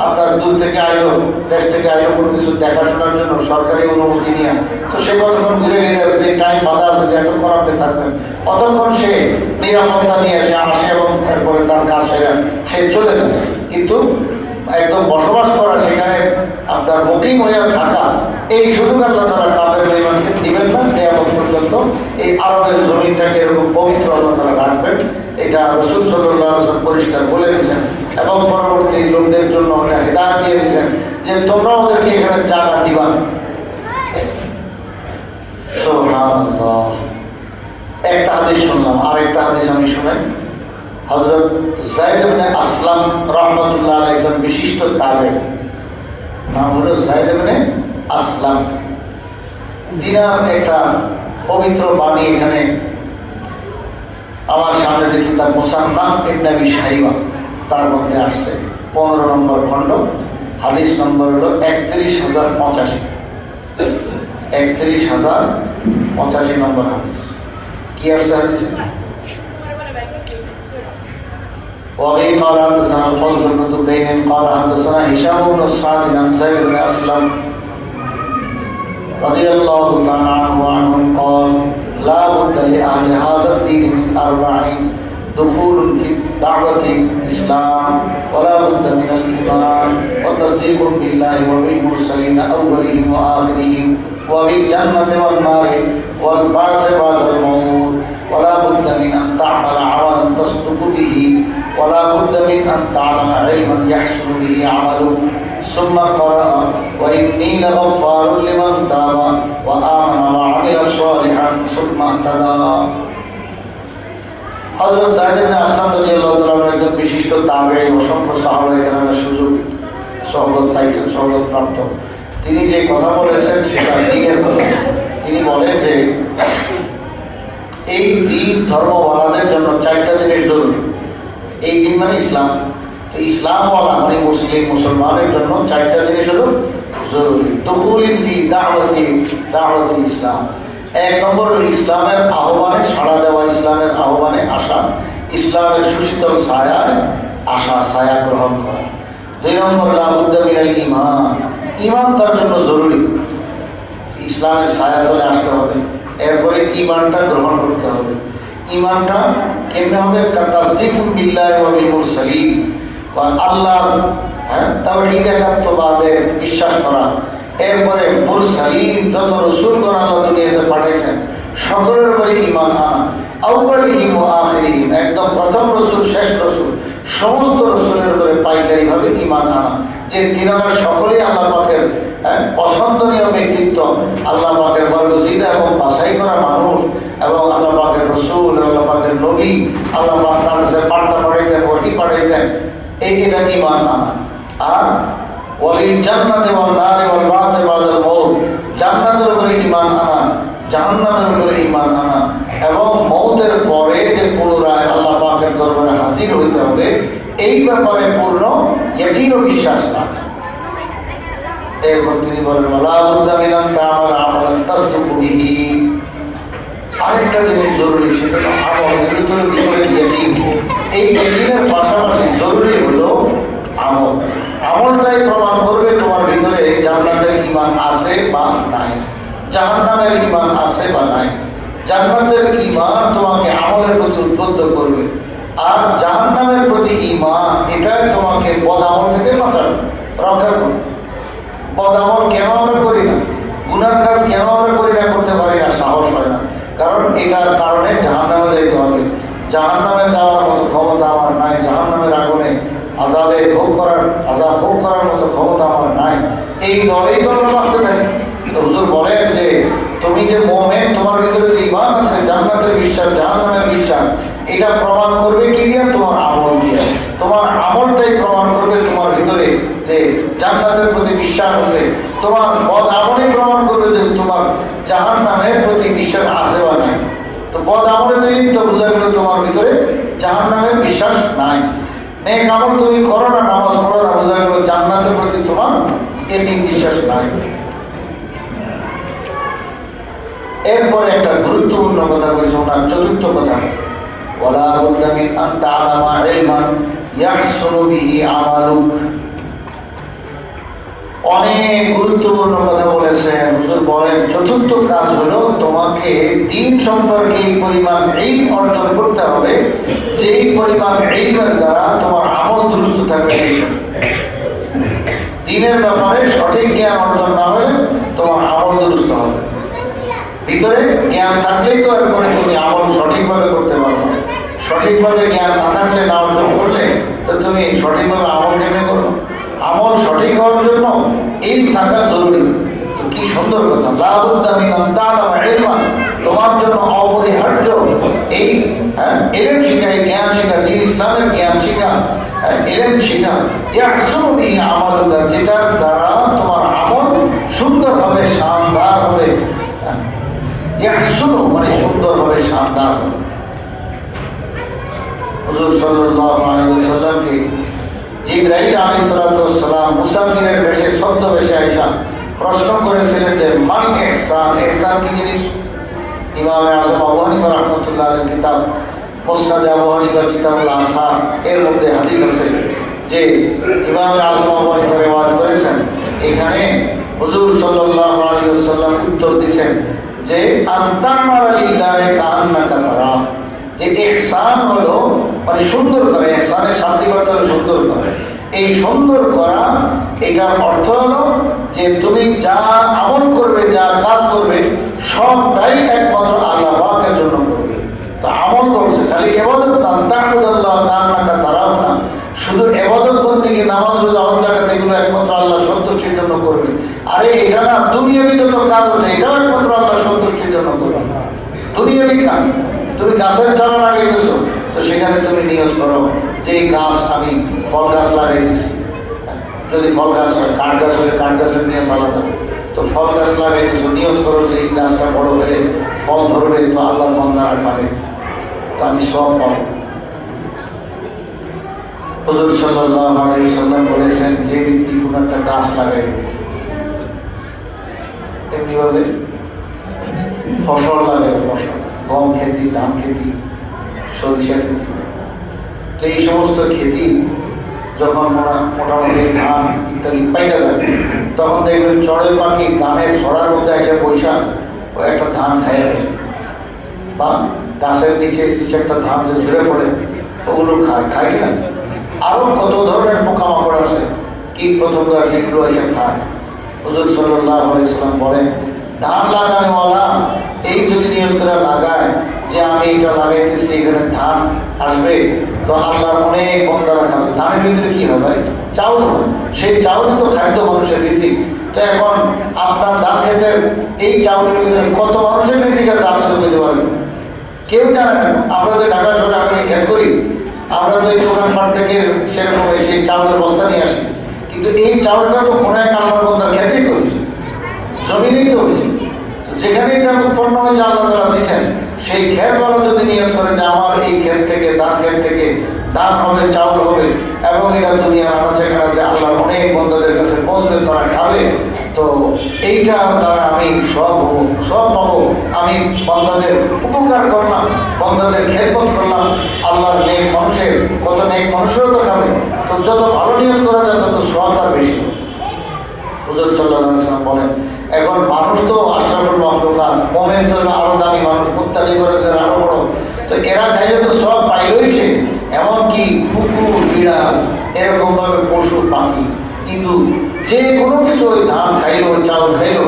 আপনার দূর থেকে আইলো, দেশ থেকে আইলো কোনো কিছু দেখাশোনার জন্য সরকারি অনুমতি নিয়ে, তো সে কতক্ষণ ঘুরে গেলে যে টাইম বাধা আছে যে এতক্ষণ আপনি থাকবেন, অতক্ষণ সে নিরাপত্তা নিয়ে সে আসে এবং এরপরে তার কাজ সেরে সে চলে যায়। কিন্তু একদম বসবাস করা, সেখানে আপনার মুকিম হয়ে থাকা, এই সুযোগ আল্লাহ তাআলা কাফের বেঈমানকে দিবেন না। কিয়ামত পর্যন্ত এই আরবের জমিনটাকে এরকম পবিত্র আল্লাহ তাআলা রাখবেন, এটা রাসূল সাল্লাল্লাহু আলাইহি ওয়াসাল্লাম পরিষ্কার বলে দিয়েছেন। এবং পরবর্তী লোকদের জন্য একটা হিদায়াত দিয়ে দিয়েছেন যে তোমরা ওদেরকে এখানে জায়গা দিবা। সুবহানাল্লাহ। একটা হাদিস শুনলাম, আরেকটা হাদিস আমি শুনাই। হযরত যায়েদ ইবনে আসলাম রাহমাতুল্লাহ আলাইহি একজন বিশিষ্ট তাবেঈ, নাম হলো যায়েদ ইবনে আসলাম। তিনার একটা পবিত্র বাণী এখানে আমার সামনে যে কিতাব মুসান্নাফ ইবনে আবি শাইবা তার মধ্যে আসছে 15 নম্বর খণ্ড, হাদিস নম্বর হলো 31085, 31085 নম্বর হাদিস। কি আসছে হাদিসে? وأبي قال حدثنا الفضل بن دكين قال حدثنا هشام بن سعد عن زيد بن أسلم رضي الله تعالى عنه وعنهم قال لا بد لأهل هذا الدين من 4: دخول في دعوة الإسلام، ولا بد من الإيمان، وتصديق بالله وبالمرسلين أولهم وآخرهم، وبالجنة والنار، والبعث بعد الموت، ولا بد من أن تعمل عملا تصدق به، ولا بد من أن تعلم علما يحصل به عمله. ثم قرأ وإني لغفار لمن تاب وآمن وعمل صالحا ثم اهتدى। হযরত যায়েদ ইবনে আসলাম রাদিয়াল্লাহু তাআলা একজন বিশিষ্ট তাবেঈ, অসংখ্য সাহাবায়ে কেরামের সুযোগ সহবত পাইছেন, সহবত প্রাপ্ত। তিনি যে কথা বলেছেন সেটা দ্বীনের কথা। তিনি বলেন যে এই দ্বীন ধর্মওয়ালাদের জন্য 4টা জিনিস জরুরি। এই দিন মানে ইসলাম, তো ইসলামওয়ালা মানে মুসলিম, মুসলমানের জন্য 4টা জিনিস হলো জরুরি। দুখুলিন ফি দাওয়াতি ইসলাম। 1 নম্বর হলো ইসলামের আহ্বানে সাড়া দেওয়া, ইসলামের আহ্বানে আসা, ইসলামের সুশীতল ছায়ায় আশা ছায়া গ্রহণ করা। 2 নম্বর লাবুদ্দা মিনাল ঈমান, ঈমান তার জন্য জরুরি। ইসলামের ছায়া তলে আসতে হবে, এরপরে ঈমানটা গ্রহণ করতে হবে। ঈমানটা কেমনে হবে? তাসদীকুন বিল্লাহি ওয়া বিল মুরসালিন, আল্লাহ তাওহীদ একাত্মবাদে বিশ্বাস করা। এরপরে মুরসালিন, যত রাসূলগণ আল্লাহ দুনিয়াতে পাঠিয়েছেন সকলের উপরে ঈমান আনা। আউয়ালিহিম ওয়া আখিরিহিম, একদম প্রথম রাসূল শেষ রাসূল সমস্ত রাসূলের উপরে পাইকারিভাবে ঈমান আনা, যে তিনারা সকলেই আল্লাহ পাকের পছন্দনীয় ব্যক্তিত্ব, আল্লাহ পাকের বরগুজিদা এবং বাছাই করা মানুষ, এবং আল্লাহ পাকের রাসূল, আল্লাহ পাকের নবী, আল্লাহ পাক তার কাছে বার্তা পাঠাইতেন, ওহী পাঠাইতেন। এটা ঈমান আনা। আর ওয়ালিল জান্নাতি ওয়ান নারি ওয়াল বাসি বাদাল মউত, জান্নাতের উপরে ঈমান আনা, জাহান্নামের উপরে ঈমান আনা, এবং মওতের পরে যে পুনরায় আল্লাহ পাকের দরবারে হাজির হইতে হবে এই ব্যাপারে পূর্ণ ইয়াকিন ও বিশ্বাস রাখা। এরপর তিনি বলেন ওয়ালা বুদ্দা মিন আন তা'মালা আমালান তাসদুকু বিহি, আরেকটা জিনিস জরুরি, সেটা হলো আমল। এর ভিতরে ইয়াকিন, এই ইয়াকিনের পাশাপাশি জরুরি হলো আমল। আমলটাই প্রমাণ করবে তোমার ভিতরে জান্নাতের ঈমান আছে বা নাই, জাহান্নামের ঈমান আছে বা নাই। জান্নাতের ঈমান তোমাকে আমলের প্রতি উদ্বুদ্ধ করবে, আর জাহান্নামের প্রতি ঈমান এটাই তোমাকে বদ আমল থেকে বাঁচাবে, রক্ষা করবে। বদ আমল কেন আমরা করি না, গুনার কাজ কেন আমরা করি না, করতে পারি না, সাহস হয় না, কারণ এটার কারণে জাহান্নামে যাইতে হবে। জাহান্নামে যাওয়ার মতো ক্ষমতা আমার নাই, জাহান্নামের আগুনে আযাব ভোগ করার মতো ক্ষমতা আমার নাই। এই দলেই তো আমরা বাঁচতে থাকি। তো হুজুর বলেন যে তুমি যে মুমিন, তোমার ভিতরে যে ঈমান আছে, জান্নাতের বিশ্বাস, জাহান্নামের বিশ্বাস, এটা প্রমাণ করবে কি দিয়া? তোমার আমল দিয়া। তোমার আমলটাই প্রমাণ করবে তোমার ভিতরে যে জান্নাতের প্রতি বিশ্বাস আছে। তোমার বদ আমলই প্রমাণ করবে যে তোমার জাহান্নামের প্রতি বিশ্বাস আছে বা নাই। তো বদ আমলে দিলেই তো বোঝা গেল তোমার ভিতরে জাহান্নামের বিশ্বাস নাই। নেক আমল তুমি করো না, নামাজ পড়ো না, বোঝা গেল জান্নাতের প্রতি তোমার ইয়াকিন বিশ্বাস নাই। এরপরে একটা গুরুত্বপূর্ণ কথা বলছে ওনার চতুর্থ কথা, ওয়ালা বুদ্দা মিন আন তা'লামা ইলমান ইয়াহসুনু বিহি আমালুক। অনেক গুরুত্বপূর্ণ কথা বলেছেন হুজুর। বলেন চতুর্থ কাজ হলো তোমাকে দ্বীন সম্পর্কে এই পরিমাণ ইলম অর্জন করতে হবে যেই পরিমাণ ইলমের দ্বারা তোমার আমল দুরুস্ত থাকবে। দ্বীনের ব্যাপারে সঠিক জ্ঞান অর্জন না হলে তোমার আমল দুরুস্ত হবে। ভিতরে জ্ঞান থাকলেই তো এরপরে তুমি আমল সঠিকভাবে করতে পারবে। সঠিকভাবে জ্ঞান না থাকলে, না অর্জন করলে, তো তুমি সঠিকভাবে আমল কেমনে করো? আমল সঠিক হওয়ার জন্য ইলম থাকা জরুরি। তো কি সুন্দর কথা, লা বুদ্দা মিন আন তা'লামা ইলমান, তোমার জন্য অপরিহার্য এই ইলম শিখা, এই জ্ঞান শিখা, দ্বীন ইসলামের জ্ঞান শিখা, ইলম শিখা। ইয়াহসুনু বিহি আমালুকা, যেটার দ্বারা তোমার আমল সুন্দর হবে, শানদার হবে। ইয়াহসুনু মানে সুন্দর হবে, শানদার হবে। হুজুর সাল্লাল্লাহু আলাইহি ওয়াসাল্লামকে জিবরাইল আলাইহিস সালাতু ওয়াস সালাম মুসাফিরের বেশে, ছদ্মবেশে আয়েশা প্রশ্ন করেছিলেন যে মান ইহসান, ইহসান কি জিনিস? ইমাম আযম আবু হানিফা রাহমাতুল্লাহ আলাইহির কিতাব মুসনাদ আবু হানিফা কিতাবুল আসার এর মধ্যে হাদিস আছে যে ইমাম আযম আবু হানিফা রিওয়ায়াত করেছেন। এখানে হুজুর সাল্লাল্লাহু আলাইহি ওয়াসাল্লাম উত্তর দিয়েছেন যে আনতামারা লিল্লাহি কাআন্নাকা তারা, যে ইহসান হলো মানে সুন্দর করা। ইহসানের শাব্দিক অর্থ হলো সুন্দর করা। এই সুন্দর করা এটার অর্থ হলো যে তুমি যা আমল করবে, যা কাজ করবে, সবটাই একমাত্র আল্লাহ পাকের জন্য করবে। তো আমল করছে খালি ইবাদত না, তা'বুদাল্লাহ কাআন্নাকা তারাহু না, শুধু ইবাদত বন্দেগী, নামাজ, রোজা, হজ, যাকাত এগুলো একমাত্র আল্লাহ সন্তুষ্টির জন্য করবে। আরে এটা না, দুনিয়াবি যত কাজ আছে এটাও একমাত্র আল্লাহ সন্তুষ্টির জন্য করবে। দুনিয়াবি কাজ, তুমি গাছের চারা লাগাইতেছো, তো সেখানে তুমি নিয়ত করো যে এই গাছ আমি ফল গাছ লাগাইতেছি। যদি ফল গাছ হয়, কাঠ গাছ হলে কাঠ গাছের নিয়ত আলাদা। তো ফল গাছ লাগাইতেছো, নিয়ত করো যে এই গাছটা বড় হলে ফল ধরবে, তো আল্লাহ বান্দারা খাবে, তো আমি সব পাবো। হুজুর সাল্লাল্লাহু আলাইহি ওয়াসাল্লাম বলেছেন যে ব্যক্তি কোনো একটা গাছ লাগাইবে, তেমনিভাবে ফসল লাগাবে, ফসল, গম খেতি, ধান খেতি, সরিষা খেতি, তো এই সমস্ত খেতি যখন মোটামুটি ধান ইত্যাদি পাইকা যায়, তখন দেখবেন চড়ে পাখি ধানের ছড়ার মধ্যে এসে পয়সা ও একটা ধান খাইয়ে ফেলে, বা গাছের নিচে কিছু একটা ধান যে ঝরে পড়ে ওগুলো খায় কিনা। আরো কত ধরনের পোকামাকড় আছে, কীট পতঙ্গ আছে, এগুলো এসে খায়। হুজুর সাল্লাল্লাহু আলাইহি সাল্লাম বলেন, ধান লাগানোওয়ালা এই যদি নিয়ত করে লাগায় যে আমি এটা লাগাইতেছি, এখানে ধান আসবে, তো আল্লাহর অনেক বন্দারা খাবে। ধানের ভিতরে কি হবে? চাউল হবে। সেই চাউলই তো খাদ্য, মানুষের রিজিক। তো এখন আপনার ধান ক্ষেতের এই চাউলের ভিতরে কত মানুষের রিজিক আছে আপনি তো বুঝতে পারবেন, কেউ জানে না। আমরা যে ঢাকা শহরে আমরা খেত করি, আমরা তো এই দোকানপাট থেকে সেরকম সেই চাউলের বস্তা নিয়ে আসি, কিন্তু এই চাউলটা তো কোনো এক আল্লাহর বন্দার খেতেই তো হয়েছে, জমিনেই তো হয়েছে। যেখানে এটা উৎপন্ন হয়েছে আল্লাহ তাআলা দিয়েছেন, সেই ক্ষেতওয়ালা যদি নিয়ত করে যে আমার এই ক্ষেত থেকে, ধান ক্ষেত থেকে ধান হবে, চাউল হবে, এবং এটা দুনিয়ার আনাচে কানাচে আল্লাহর অনেক বন্দাদের কাছে পৌঁছবে, তারা খাবে, তো এইটা দ্বারা আমি সব পাবো। আমি বন্দাদের উপকার করলাম, বন্দাদের খেদমত করলাম। আল্লাহর নেক মানুষের, কত নেক মানুষেরও তো খাবে। তো যত ভালো নিয়ত করা যায় তত সব তার বেশি। হুজুর সাল্লাল্লাহু আলাইহি ওয়াসাল্লাম বলেন, এখন মানুষ তো আশরাফুল মাখলুকাত, মুমিন তো আরো দামি মানুষ, মুত্তাকি করে আরো বড়, তো এরা খাইলে তো সব পাইলইছে। এমনকি কুকুর, বিড়াল, এরকম ভাবে পশু পাখি, কিন্তু যে কোনো কিছু ওই ধান খাইলো, চাউল খাইলো,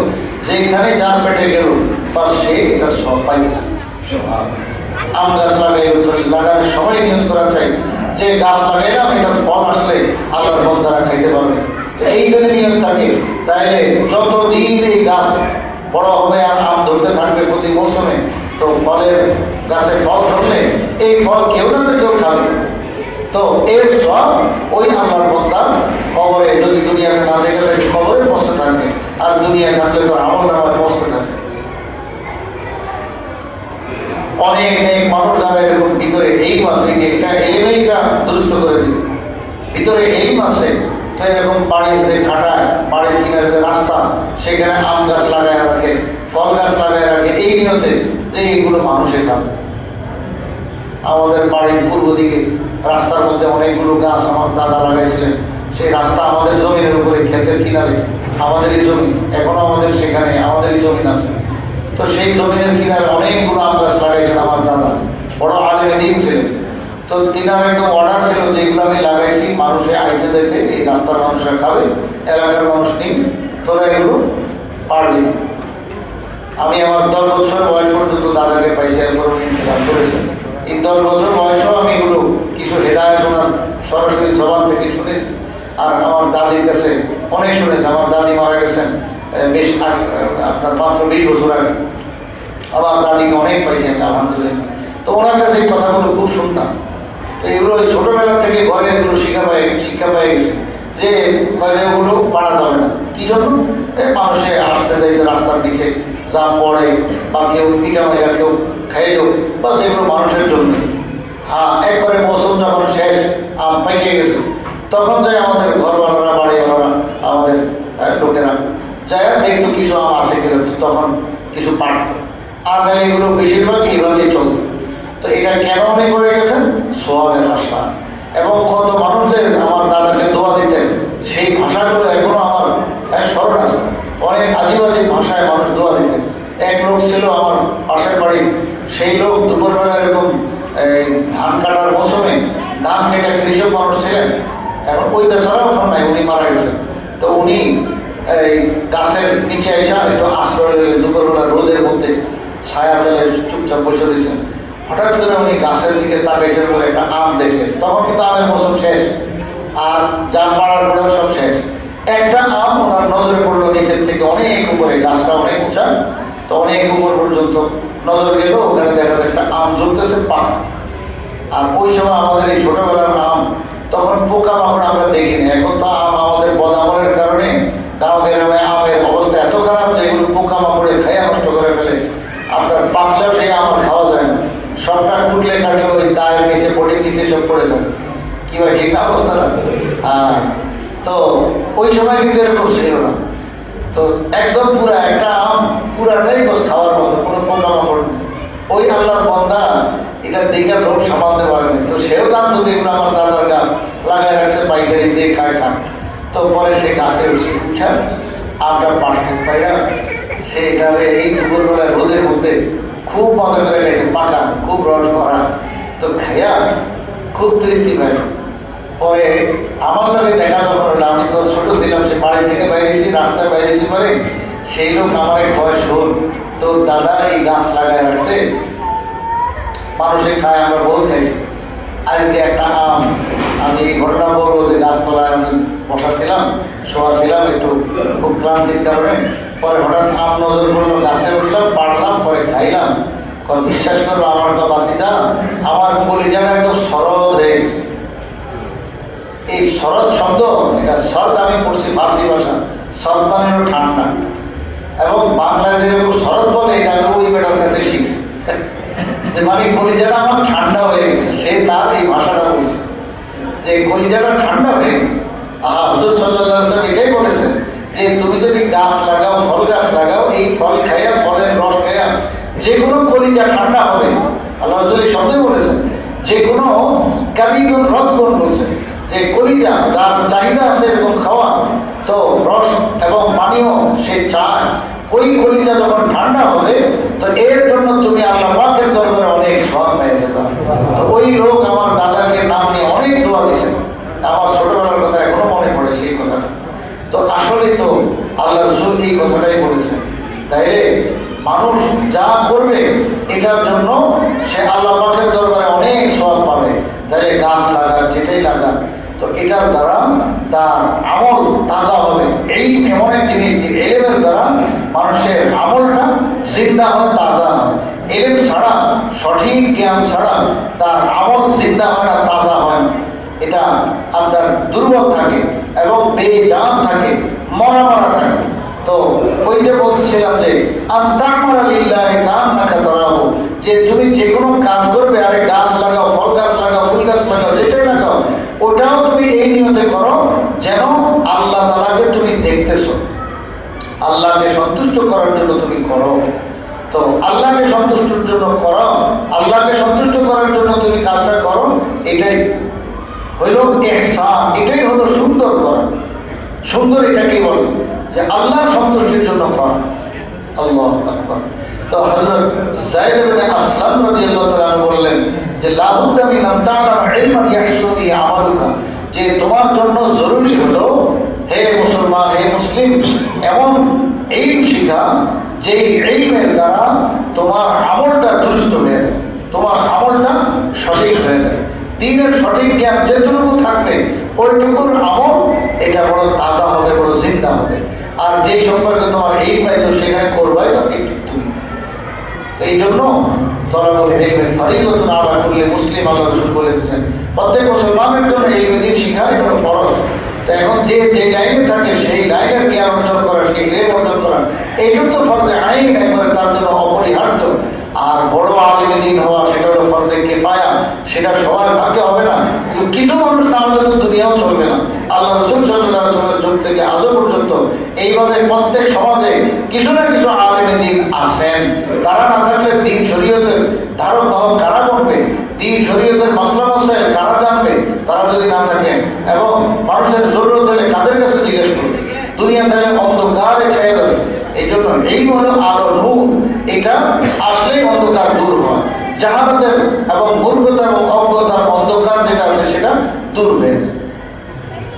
যেখানে যার পেটে গেল বা সে এটা সব পাইতে থাকে। আম গাছ লাগাইলো, লাগানোর সময় নিয়ত করা চাই যে গাছ লাগাইলাম, এটা ফল আসলে আল্লাহর বন্দারা খাইতে পারবে, এই যদি নিয়ম থাকে, তাহলে যতদিন এই গাছ বড় হবে আর আম ধরতে থাকবে প্রতি মৌসুমে, তো ফলের গাছে ফল ধরলে এই ফল কেউ না তো কেউ খাবে। তো এর সব ওই আল্লাহর বন্দা কবরে, যদি দুনিয়াতে না দেখে থাকে কবরে বসতে থাকবে, আর দুনিয়া থাকলে তো আমল নামায় বসতে থাকবে। অনেক নেক মানুষ যারা এরকম ভিতরে এই মাসে, যে এটা এলেমেইটা দুরুস্ত করে দিবে, ভিতরে এই মাসে তো এরকম বাড়ির যে খাটায়, বাড়ির কিনারে যে রাস্তা, সেখানে আম গাছ লাগায় রাখে, ফল গাছ লাগায় রাখে, এই নিয়তে যে এইগুলো মানুষে খাবে। আমাদের বাড়ির পূর্ব দিকে রাস্তার মধ্যে অনেকগুলো গাছ আমার দাদা লাগাইছিলেন। সেই রাস্তা আমাদের জমিনের উপরে, ক্ষেতের কিনারে, আমাদেরই জমি, এখনো আমাদের সেখানে আমাদেরই জমিন আছে। তো সেই জমিনের কিনারে অনেকগুলো আম গাছ লাগাইছেন আমার দাদা, বড় আলেম দিন ছিলেন। তো তিনার একদম অর্ডার ছিল, যেগুলো আমি লাগাইছি মানুষে আইতে যাইতে, এই রাস্তার মানুষরা খাবে, এলাকার মানুষ নিন, তোরা এগুলো পারবি না। আমি আমার 10 বছর বয়স পর্যন্ত দাদাকে পাইছি, এরপর ইন্তজাম করেছেন। এই 10 বছর বয়সেও আমি এগুলো কিছু হেদায়ত ওনার সরাসরি জবান থেকে শুনেছি, আর আমার দাদির কাছে অনেক শুনেছি। আমার দাদি মারা গেছেন বেশ আপনার মাত্র 20 বছর আগে। আমার দাদিকে অনেক পাইছি আমি, আলহামদুলিল্লাহ। তো ওনার কাছে এই কথাগুলো খুব শুনতাম। তো এগুলো ছোটবেলা থেকে ঘরে এগুলো শিক্ষা পেয়ে গেছে যে ওগুলো পারা যাবে না। কি জন্য? মানুষে আসতে যাইতে রাস্তার নিচে যা পড়ে, বা কেউ ইটা মেয়েরা কেউ খাইয়ে দেব, বা সেগুলো মানুষের জন্য। হ্যাঁ, একবারে মৌসুম যখন শেষ, আম পাইকে গেছে, তখন যাই আমাদের ঘরওয়ালারা, বাড়িওয়ালারা, আমাদের লোকেরা যাই দেখতো কিছু আম আসে গেল, তখন কিছু পারত। আর নাহলে এগুলো বেশিরভাগ এইভাবেই চলত। তো এটা কেন উনি করে গেছেন? সোয়াবের আশা। এবং কত মানুষদের আমার দাদাকে দোয়া দিতেন, সেই ভাষাগুলো এখনো আমার স্মরণ আছে। অনেক আদিবাসী ভাষায় মানুষ দোয়া দিতেন। এক লোক ছিল আমার পাশের বাড়ি, সেই লোক দুপুরবেলা এরকম ধান কাটার মৌসুমে ধান কেটে কৃষক মানুষ ছিলেন। এখন ওই বেচারাও এখন নাই, উনি মারা গেছেন। তো উনি এই গাছের নিচে এসে একটু আশ্রয় দুপুরবেলা রোদের মধ্যে ছায়া চালে চুপচাপ বসে রয়েছেন। হঠাৎ করে উনি গাছের দিকে তাকাইছেন বলে একটা আম দেখলেন। তখন কিন্তু আমের মৌসুম শেষ, আর যা পাড়ার পরেও সব শেষ। একটা আম ওনার নজরে পড়লো নিচের থেকে অনেক উপরে, গাছটা অনেক উঁচা, তো অনেক উপর পর্যন্ত নজর গেল। ওখানে দেখা যায় একটা আম জ্বলতেছে পাকা। আর ওই সময় আমাদের এই ছোটবেলার আম, তখন পোকা মাকড় আমরা দেখিনি। এখন তো আম আমাদের বদামলের কারণে গাঁও গ্রামে আমের অবস্থা এত খারাপ যে এগুলো পোকা মাকড়ে খাইয়া নষ্ট করে ফেলে। আপনার পাকলেও সেই আম খাওয়া যায় না, সবটা কুটলে কাটলে ওই দায়ের নিচে, বডির নিচে সব পড়ে থাকে। কি ভাই, ঠিক না অবস্থাটা? তো ওই সময় কিন্তু এরকম ছিল না। তো একদম পুরা একটা আম পুরাটাই বস খাওয়ার মতো, কোনো পোকা মাকড় নেই। ওই আল্লাহর বন্দা এটা দেখে লোক সামালতে পারেনি। তো সেও জানতো যে এগুলো আমার দাদার গাছ, তো লাগাই রাখছে পাইকারি যে খায় খান। তো পরে সে গাছে উঠা আমরা পার্সেল পাইয়া সেটারে এই দুপুরবেলায় রোদের মধ্যে খুব মজা করে গেছে, পাকা খুব রস ভরা। তো খাইয়া খুব তৃপ্তি পাই। পরে আমার লোকে দেখা যখন হলো, আমি তো ছোট ছিলাম, সে বাড়ি থেকে বাইরেছি, রাস্তায় বাইরেছি, পরে সেই লোক আমার বয়স হল, তো দাদা এই গাছ লাগায় রাখছে, মানুষে খায়, আমরা বহু খাইছি। আজকে একটা আম, আমি এই ঘটনা বলবো যে গাছতলায় আমি বসা ছিলাম, শোয়া ছিলাম, একটু খুব ক্লান্তির কারণে। পরে হঠাৎ আম নজর করলো, গাছে উঠলাম, পাড়লাম, পরে খাইলাম। বিশ্বাস করবো আমার তো বাতিজা, আমার কলিজাটা একদম সরল হয়ে গেছে। এই শরৎ শব্দ, এটা শরৎ আমি পড়ছি ফার্সি ভাষা, শরৎ মানে হলো ঠান্ডা, এবং বাংলায় যেরকম শরৎ বলে এটা আমি ওই বেটার কাছে শিখছি, যে মানে কলিজাটা আমার ঠান্ডা হয়ে গেছে। সে তার এই ভাষাটা বলছে যে কলিজাটা ঠান্ডা হয়ে গেছে। হুজুর সাল্লাল্লাহু আলাইহি ওয়াসাল্লাম এটাই বলেছেন যে তুমি যদি গাছ লাগাও, ফল গাছ লাগাও, এই ফল খাইয়া, ফলের রস খাইয়া যে কোনো কলিজা ঠান্ডা হবে। আল্লাহ রাসূল এই শব্দই বলেছেন, যে কোনো কাবিদুল রদ্দুন বলছেন যে কলিজা যার চাহিদা আছে এরকম খাওয়া, তো রস এবং পানীয় সে চায়, ওই কলিজা যখন ঠান্ডা হবে, তো এর জন্য তুমি আল্লাহ পাকের দরবারে অনেক সওয়াব পেয়ে যাবে। তো ওই লোক আমার দাদাকে নাম নিয়ে অনেক দোয়া দিয়েছেন, আমার ছোটবেলার কথা এখনো মনে পড়ে সেই কথাটা। তো আসলে তো আল্লাহ রাসূল এই কথাটাই বলেছেন। তাইলে মানুষ যা করবে এটার জন্য সে আল্লাহ পাকের দরবারে অনেক সওয়াব পাবে। তাহলে গাছ লাগান, যেটাই লাগান, তো এটার দ্বারা তার আমল তাজা হবে। এই এমন এক জিনিস যে এলেমের দ্বারা মানুষের আমলটা জিন্দা হয়, তাজা হয়। এলেম ছাড়া, সঠিক জ্ঞান ছাড়া তার আমল জিন্দা হয় না, তাজা হয় না। এটা আপনার দুর্বল থাকে এবং বেজান থাকে, মরা মরা থাকে। তো ওই যে বলতেছিলাম যে যে তুমি যে কোনো কাজ করবে, আরে গাছ লাগাও, ফল গাছ লাগাও, ফুল গাছ লাগাও, যেটাই লাগাও, ওটাও তুমি এই নিয়তে করো যেন আল্লাহ তাআলাকে তুমি দেখতেছো, আল্লাহকে সন্তুষ্ট করার জন্য তুমি করো। তো আল্লাহকে সন্তুষ্টের জন্য করো, আল্লাহকে সন্তুষ্ট করার জন্য তুমি কাজটা করো, এটাই হইল ইহসান, এটাই হলো সুন্দর করা। সুন্দর এটাকে বলে যে আল্লাহর সন্তুষ্টির জন্য করা। আল্লাহু আকবার। তো হযরত যায়েদ ইবনে আসলাম রাদিয়াল্লাহু তাআলা বললেন যে লা বুদ্দা মিন আন তা'লামা ইলমান ইয়াহসুনু বিহি আমালুকা, যে তোমার জন্য জরুরি হলো হে মুসলমান, হে মুসলিম, এমন ইলম শিখা যে ইলমের দ্বারা তোমার আমলটা দুরুস্ত হয়ে যায়, তোমার আমলটা সঠিক হয়ে যায়। দ্বীনের সঠিক জ্ঞান যেটুকু থাকবে ওইটুকুর আমল এটা বড় তাজা হবে, বড় জিন্দা হবে। আর যে সম্পর্কে তোমার এই পাইতো সেখানে করবাই বা কিছু তুমি। এই জন্য তলাবুল ইলমের ফরিদতুন আলা কুল্লি মুসলিম, আল্লাহ রাসূল বলেছেন প্রত্যেক মুসলমানের জন্য ইলম দ্বীন শিখা এটা ফরজ। তো এখন যে যে লাইনে থাকে সেই লাইনের জ্ঞান অর্জন করা, সেই ইলম অর্জন করা, এইটুকু তো ফরজে আইন, একবারে তার জন্য অপরিহার্য। আর বড় আলিম দ্বীন হওয়া সেটা হলো ফরজে কিফায়া, সেটা সবার ভাগ্যে হবে না। কিন্তু কিছু মানুষ না হলে তো দুনিয়াও চলবে না। আল্লাহ রাসূল সাল্লাল্লাহু আলাইহি ওয়াসাল্লামের যুগ থেকে আজও পর্যন্ত এইভাবে প্রত্যেক সমাজে কিছু না কিছু আলিম দ্বীন আছেন। তারা না থাকলে দ্বীন শরীয়তের ধারক বাহক কারা করবে, দ্বীন শরীয়তের মাসলা মাসাইল কারা জানবে, তারা যদি না থাকেন। এবং মানুষের জরুরত হলে কাদের কাছে জিজ্ঞেস করবে, দুনিয়া তাহলে অন্ধকারে ছেয়ে যাবে। এই জন্য এই হলো আলো নূর, এটা আসলেই অন্ধকার দূর হয়। জাহালাতের এবং মূর্খতা এবং অজ্ঞতার অন্ধকার যেটা আছে সেটা দূর হয়ে যায়।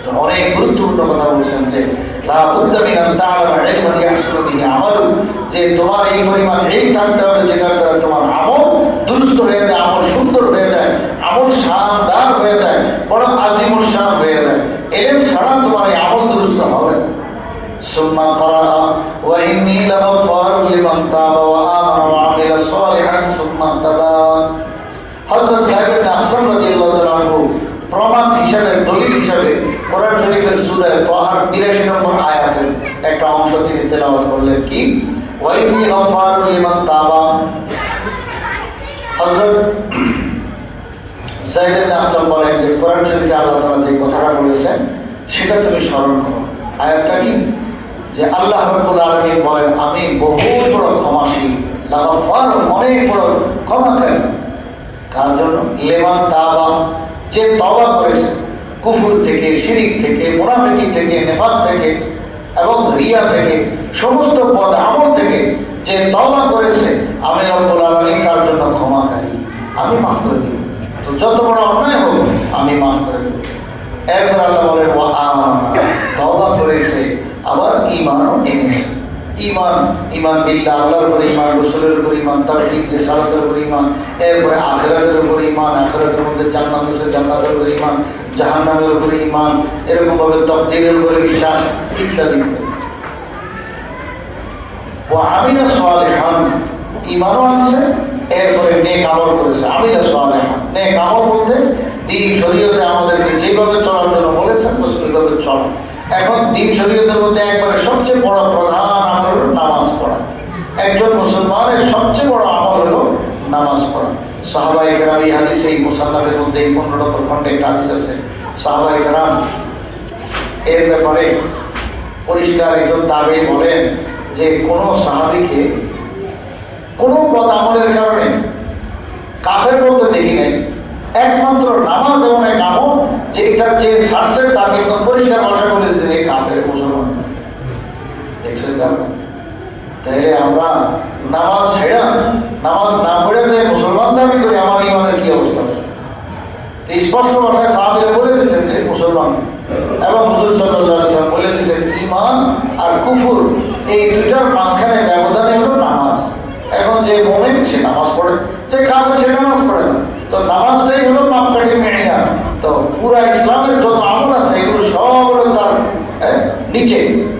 তো অনেক গুরুত্বপূর্ণ কথা বলছেন যে লা বুদ্দা মিন আন তা'লামা ইলমান ইয়াহসুনু বিহি আমালু, যে তোমার এই পরিমাণ ইলম থাকতে হবে যেটার দ্বারা তোমার আমল দুরুস্ত হয়ে যায়, আমল সুন্দর হয়ে যায়, আমল শানদার হয়ে যায়, বড় আজিমুশ শান হয়ে যায়। ইলম ছাড়া তোমার এই আমল দুরুস্ত হবে না। সুম্মা ক্বারা ওয়া ইন্নী লাগাফফারুন লিমান তাবা ওয়া আমানা ওয়া আমিলা সালিহান সুম্মা ইহতাদা। হযরত যায়েদ ইবনে আসলাম রাদিয়াল্লাহু তাআলা আনহু প্রমাণ হিসাবে, দলিল হিসাবে কোরআন শরীফের সূরা তাহার ৮২ নম্বর আয়াতের একটা অংশ তিনি তেলাওয়াত করলেন। কি? ওয়া ইন্নী লাগাফফারুন লিমান তাবা। হযরত যায়েদ ইবনে আসলাম বলেন যে কোরআন শরীফে আল্লাহ তাআলা যে কথাটা বলেছেন সেটা তুমি স্মরণ করো। আয়াতটা কি? যে আল্লাহ রাব্বুল আলামিন বলেন আমি বহুত বড় ক্ষমাশীল, লাগাফফার, অনেক বড় ক্ষমাকারী। কার জন্য? লিমান তাবা, যে তওবা করেছে। কুফর থেকে, শিরিক থেকে, মুনাফিকি থেকে, নেফাক থেকে এবং রিয়া থেকে, সমস্ত পদ আমল থেকে যে তওবা করেছে, আমি রব্বুল আলামিন তার জন্য ক্ষমাকারী, আমি মাফ করে দিব। তো যত বড় অন্যায় হোক আমি মাফ করে দেব। এরপর আল্লাহ বলেন ওয়া আমানা, তওবা করেছে আবার ঈমানও এনেছে। ঈমান বিল্লাহ, আল্লাহর উপর ঈমান, রাসূলের উপর ঈমান, তাওহীদ রিসালাতের উপর ঈমান, এরপরে আখিরাতের উপর ঈমান, আখিরাতের মধ্যে জান্নাত আছে, জান্নাতের উপর ঈমান, জাহান্নামের উপর ঈমান, এরকম ভাবে তাকদীরের উপর বিশ্বাস ইত্যাদি। ওয়া আমিলা সালিহান, ঈমানও আছে, এরপরে নেক আমল করেছে। আমিলা সালিহান, নেক আমল বলতে দ্বীন শরীয়তে আমাদেরকে যেভাবে চলার জন্য বলেছেন ওইভাবে চলা। এখন দ্বীন শরীয়তের মধ্যে একবারে সবচেয়ে বড় প্রধান আমল হলো নামাজ পড়া। একজন মুসলমানের সবচেয়ে বড় আমল হলো নামাজ পড়া। সাহাবায়ে কেরাম, এই হাদিসে, এই মুসান্নাফের মধ্যে এই 15 নম্বর খণ্ডে একটা হাদিস আছে। সাহাবায়ে কেরাম এর ব্যাপারে পরিষ্কার একজন তাবেঈ বলেন যে কোনো সাহাবীকে কোনো বদ আমলের কারণে কাফের বলতে দেখি নাই, একমাত্র নামাজ এমন এক আমল যে এটা যে ছাড়ছে তাকে একদম পরিষ্কার ভাষা বলে দিতে এই কাফের মুসলমান। দেখছেন? তাইলে আমরা নামাজ ছেড়া, নামাজ না পড়ে যে মুসলমান দাবি করি, আমার ঈমানের কি অবস্থা? স্পষ্ট ভাষায় সাহাবীরা বলে দিতেন যে মুসলমান, এবং হুজুর সাল্লাল্লাহু আলাইহি ওয়াসাল্লাম বলে দিয়েছেন ঈমান আর কুফর এই দুইটার মাঝখানে ব্যবধানে হলো নামাজ। এখন যে মুমিন সে নামাজ পড়ে, যে কাফের সে নামাজ পড়ে না। তো নামাজটাই হলো মাপকাঠি মেয়ার। তো পুরা ইসলামের যত আমল আছে এগুলো সব হলো তার নিচে,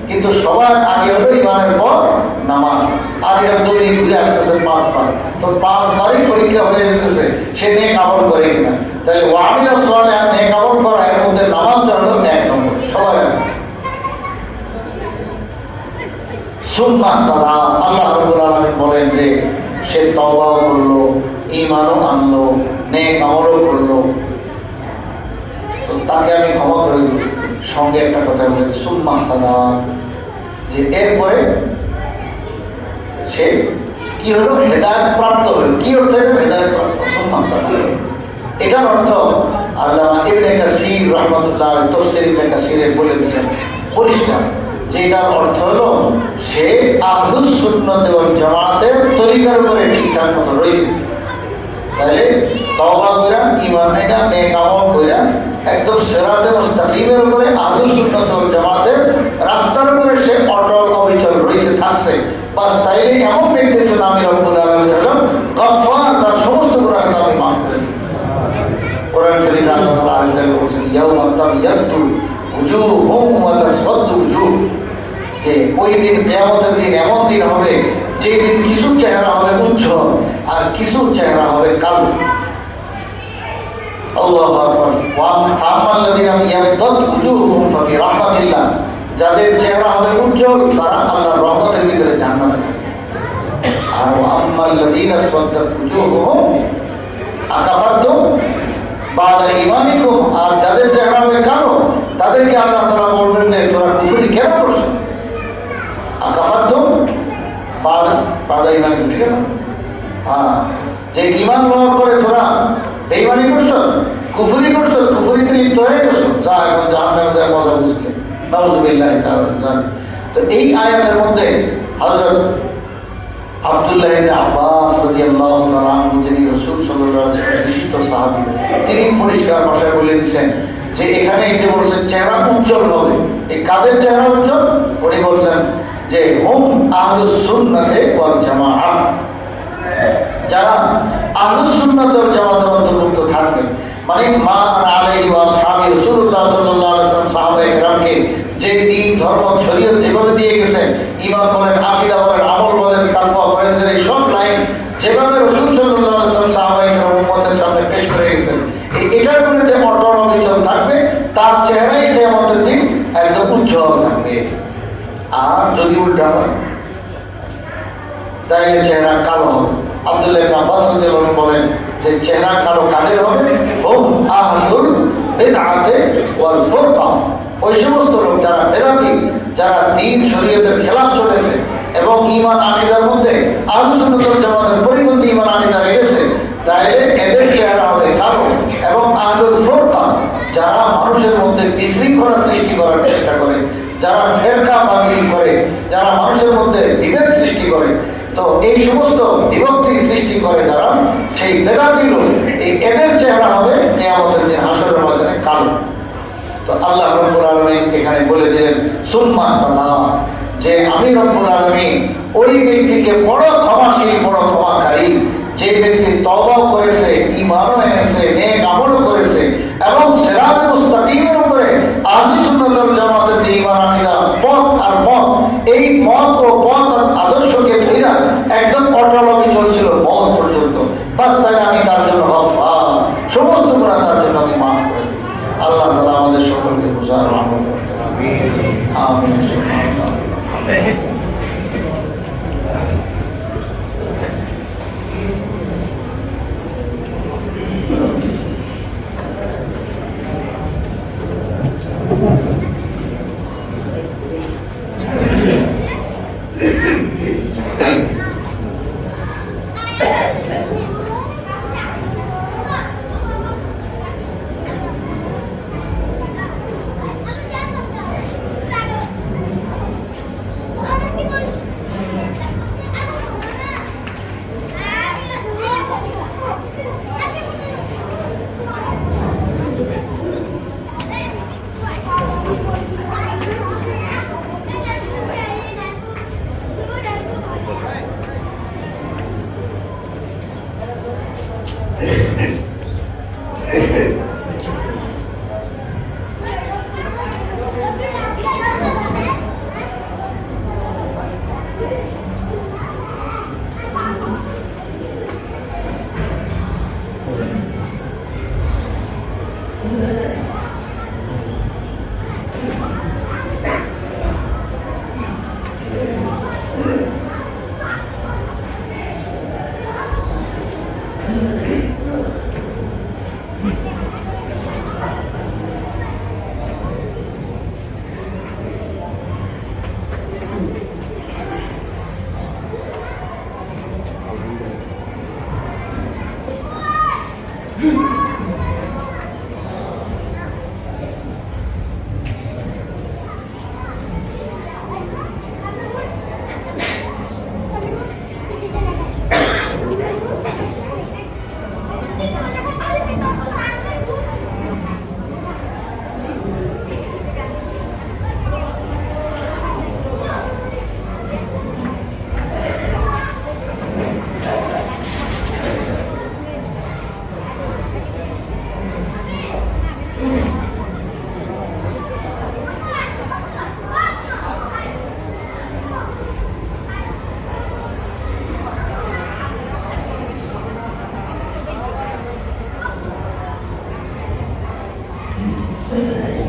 কিন্তু সবার আগে হলো ঈমানের পর নামাজ। আর এটা দৈনিক ঘুরে আসতেছে 5 বার, তো 5 বারই পরীক্ষা হয়ে যেতেছে সে নেক আমল করে কিনা। তাহলে ওয়া আমিলা সালিহান, নেক আমল করা, এর মধ্যে নামাজটা হলো 1 নম্বর সবার আগে। সুন্নাহ তারা আল্লাহ রাব্বুল আলামিন বলেন যে সে তওবাও করলো, ঈমানও আনলো, নেক আমলও করলো, তো তাকে আমি ক্ষমা করে দেব। সঙ্গে একটা কথা বলে সুন্নাহ তারা, যে এরপরে সে কি হলো? হেদায়েত প্রাপ্ত হলো। কি অর্থ এটা? হেদায়েত প্রাপ্ত, সুন্নাহ তারা। এটার অর্থ আল্লামা ইবনে কাসির রাহমাতুল্লাহ আলাইহি তাফসীর ইবনে কাসিরে বলে দিয়েছেন পরিষ্কার, যে এটার অর্থ হলো সে আহলুস সুন্নাত ওয়াল জামাতের তরিকার উপরে ঠিকঠাক মতো রয়েছে। তাহলে তওবা কইরা, ঈমান আইনা, নেক আমল কইরা একদম সিরাতে মুস্তাকিমের উপরে আহলুস সুন্নাত ওয়াল জামাতের রাস্তার উপরে সে অটল অবিচল রয়েছে, থাকছে। বাস তাইলে এমন ব্যক্তির জন্য আমি রব্বুল আলামিন হলাম গফফার, তার সমস্ত গুনাহ আমি মাফ করে দিই। কোরআন শরীফে আল্লাহ তাআলা আয়াতে বলেছেন ইয়াউমা তাবিয়াদ্দু উজুহুম ওয়া তাসওয়াদ্দু উজুহ, যে ওই দিন, কিয়ামতের দিন এমন দিন হবে যে দিন কিছু চেহারা হবে উজ্জ্বল আর কিছু চেহারা হবে কালো। আল্লাহু আকবার। ওয়া আম্মাল্লাযীনা ইয়াবদাত উজুহুম ফাফি রাহমাতিল্লাহ, যাদের চেহারা হবে উজ্জ্বল তারা আল্লাহর রহমতের ভিতরে জান্নাতে থাকবে। আর ওয়া আম্মাল্লাযীনা আসওয়াদ্দাত উজুহুম আকাফারতুম বাদা ঈমানিকুম, আর যাদের চেহারা হবে কালো তাদেরকে আল্লাহ তাআলা বলবেন যে তোমরা কুফরি কেন করছো? আকাফারতুম বাদা ঈমানিকুম, ঠিক আছে? হ্যাঁ, যে ঈমান লওয়ার পরে তোরা বেঈমানি করছো, কুফরি করছো, কুফরিতে লিপ্ত হয়ে গেছো, যা এখন জাহান্নামে যায় মজা বুঝবে। নাউযুবিল্লাহি তাআলা। তো এই আয়াতের মধ্যে হযরত আব্দুল্লাহ ইবনে আব্বাস রাদিয়াল্লাহু তাআলা আনহু, যিনি রাসূল সাল্লাল্লাহু আলাইহি ওয়াসাল্লামের বিশিষ্ট সাহাবী, তিনি পরিষ্কার ভাষায় বলে দিয়েছেন যে এখানে এই যে বলছেন চেহারা উজ্জ্বল হবে, এই কাদের চেহারা উজ্জ্বল? উনি বলছেন যে হুম আহলুস সুন্নাতে ওয়াল জামাআহ, যারা আহলুস সুন্নাত ওয়াল জামাতের অন্তর্ভুক্ত থাকবে, মানে মা আলাইহি ওয়া আসহাবি রাসূলুল্লাহ সাল্লাল্লাহু আলাইহি ওয়াসাল্লাম সাহাবায়ে কেরামকে যে দ্বীন, ধর্ম, শরীয়ত যেভাবে দিয়ে গেছেন, ঈমান বলেন, আকীদা বলেন, আমল বলেন, তাকওয়া বলেন, এই সব লাইন যেভাবে রাসূল সাল্লাল্লাহু আলাইহি ওয়াসাল্লাম সাহাবায়ে কেরাম উম্মতের সামনে পেশ করে গেছেন, এটার উপরে যে অটল অবিচল থাকবে তার চেহারাই কিয়ামতের দিন একদম উজ্জ্বল থাকবে। আর যদি উল্টা হয় তাহলে চেহারা কালো হবে। আব্দুল্লাহ ইবনে আব্বাস রাদিয়াল্লাহু আনহু বলেন যে চেহারা কালো কাদের হবে? হুম আহলুল বিদআতে ওয়াল ফুরকা, ওই সমস্ত লোক যারা বেদাতি, যারা দ্বীন শরীয়তের খেলাফ চলেছে এবং ঈমান আকীদার মধ্যে আহলুস সুন্নাত ওয়াল জামাতের পরিপন্থী ঈমান আকীদা রেখেছে, তাহলে এদের চেহারা হবে কালো। এবং আহলুল ফুরকা, যারা মানুষের মধ্যে বিশৃঙ্খলা সৃষ্টি করার চেষ্টা করে, যারা ফেরকা বাতিল করে, যারা মানুষের মধ্যে বিভেদ সৃষ্টি করে, তো এই সমস্ত বিভক্তি সৃষ্টি করে যারা, সেই বেদাতি লোক, এদের চেহারা হবে কিয়ামতের দিন হাসরের ময়দানে কালো। তো আল্লাহ রব্বুল আলামিন এখানে বলে দিলেন সুম্মা তালা, যে আমি রব্বুল আলামিন ওই ব্যক্তিকে বড় ক্ষমাশীল, বড় ক্ষমাকারী, যে ব্যক্তি তওবা করেছে, ঈমানও এনেছে, নেক আমলও করেছে এবং সিরাতে মুস্তাকিমের উপরে আহলে সুন্নাত ওয়াল জামাতের যে ঈমান আকীদা পথ আর মত, এই মত ও পথ আর আদর্শকে ধরে একদম অটলভাবে চলছিল মত পর্যন্ত, বাস তাই আমি তার জন্য গফফার, সমস্ত গুনাহ তার জন্য আমি মাফ করে দিই। আল্লাহ তাআলা আমাদের সকলকে বুঝার আমল করতে আমিন। আমিন। Thank you.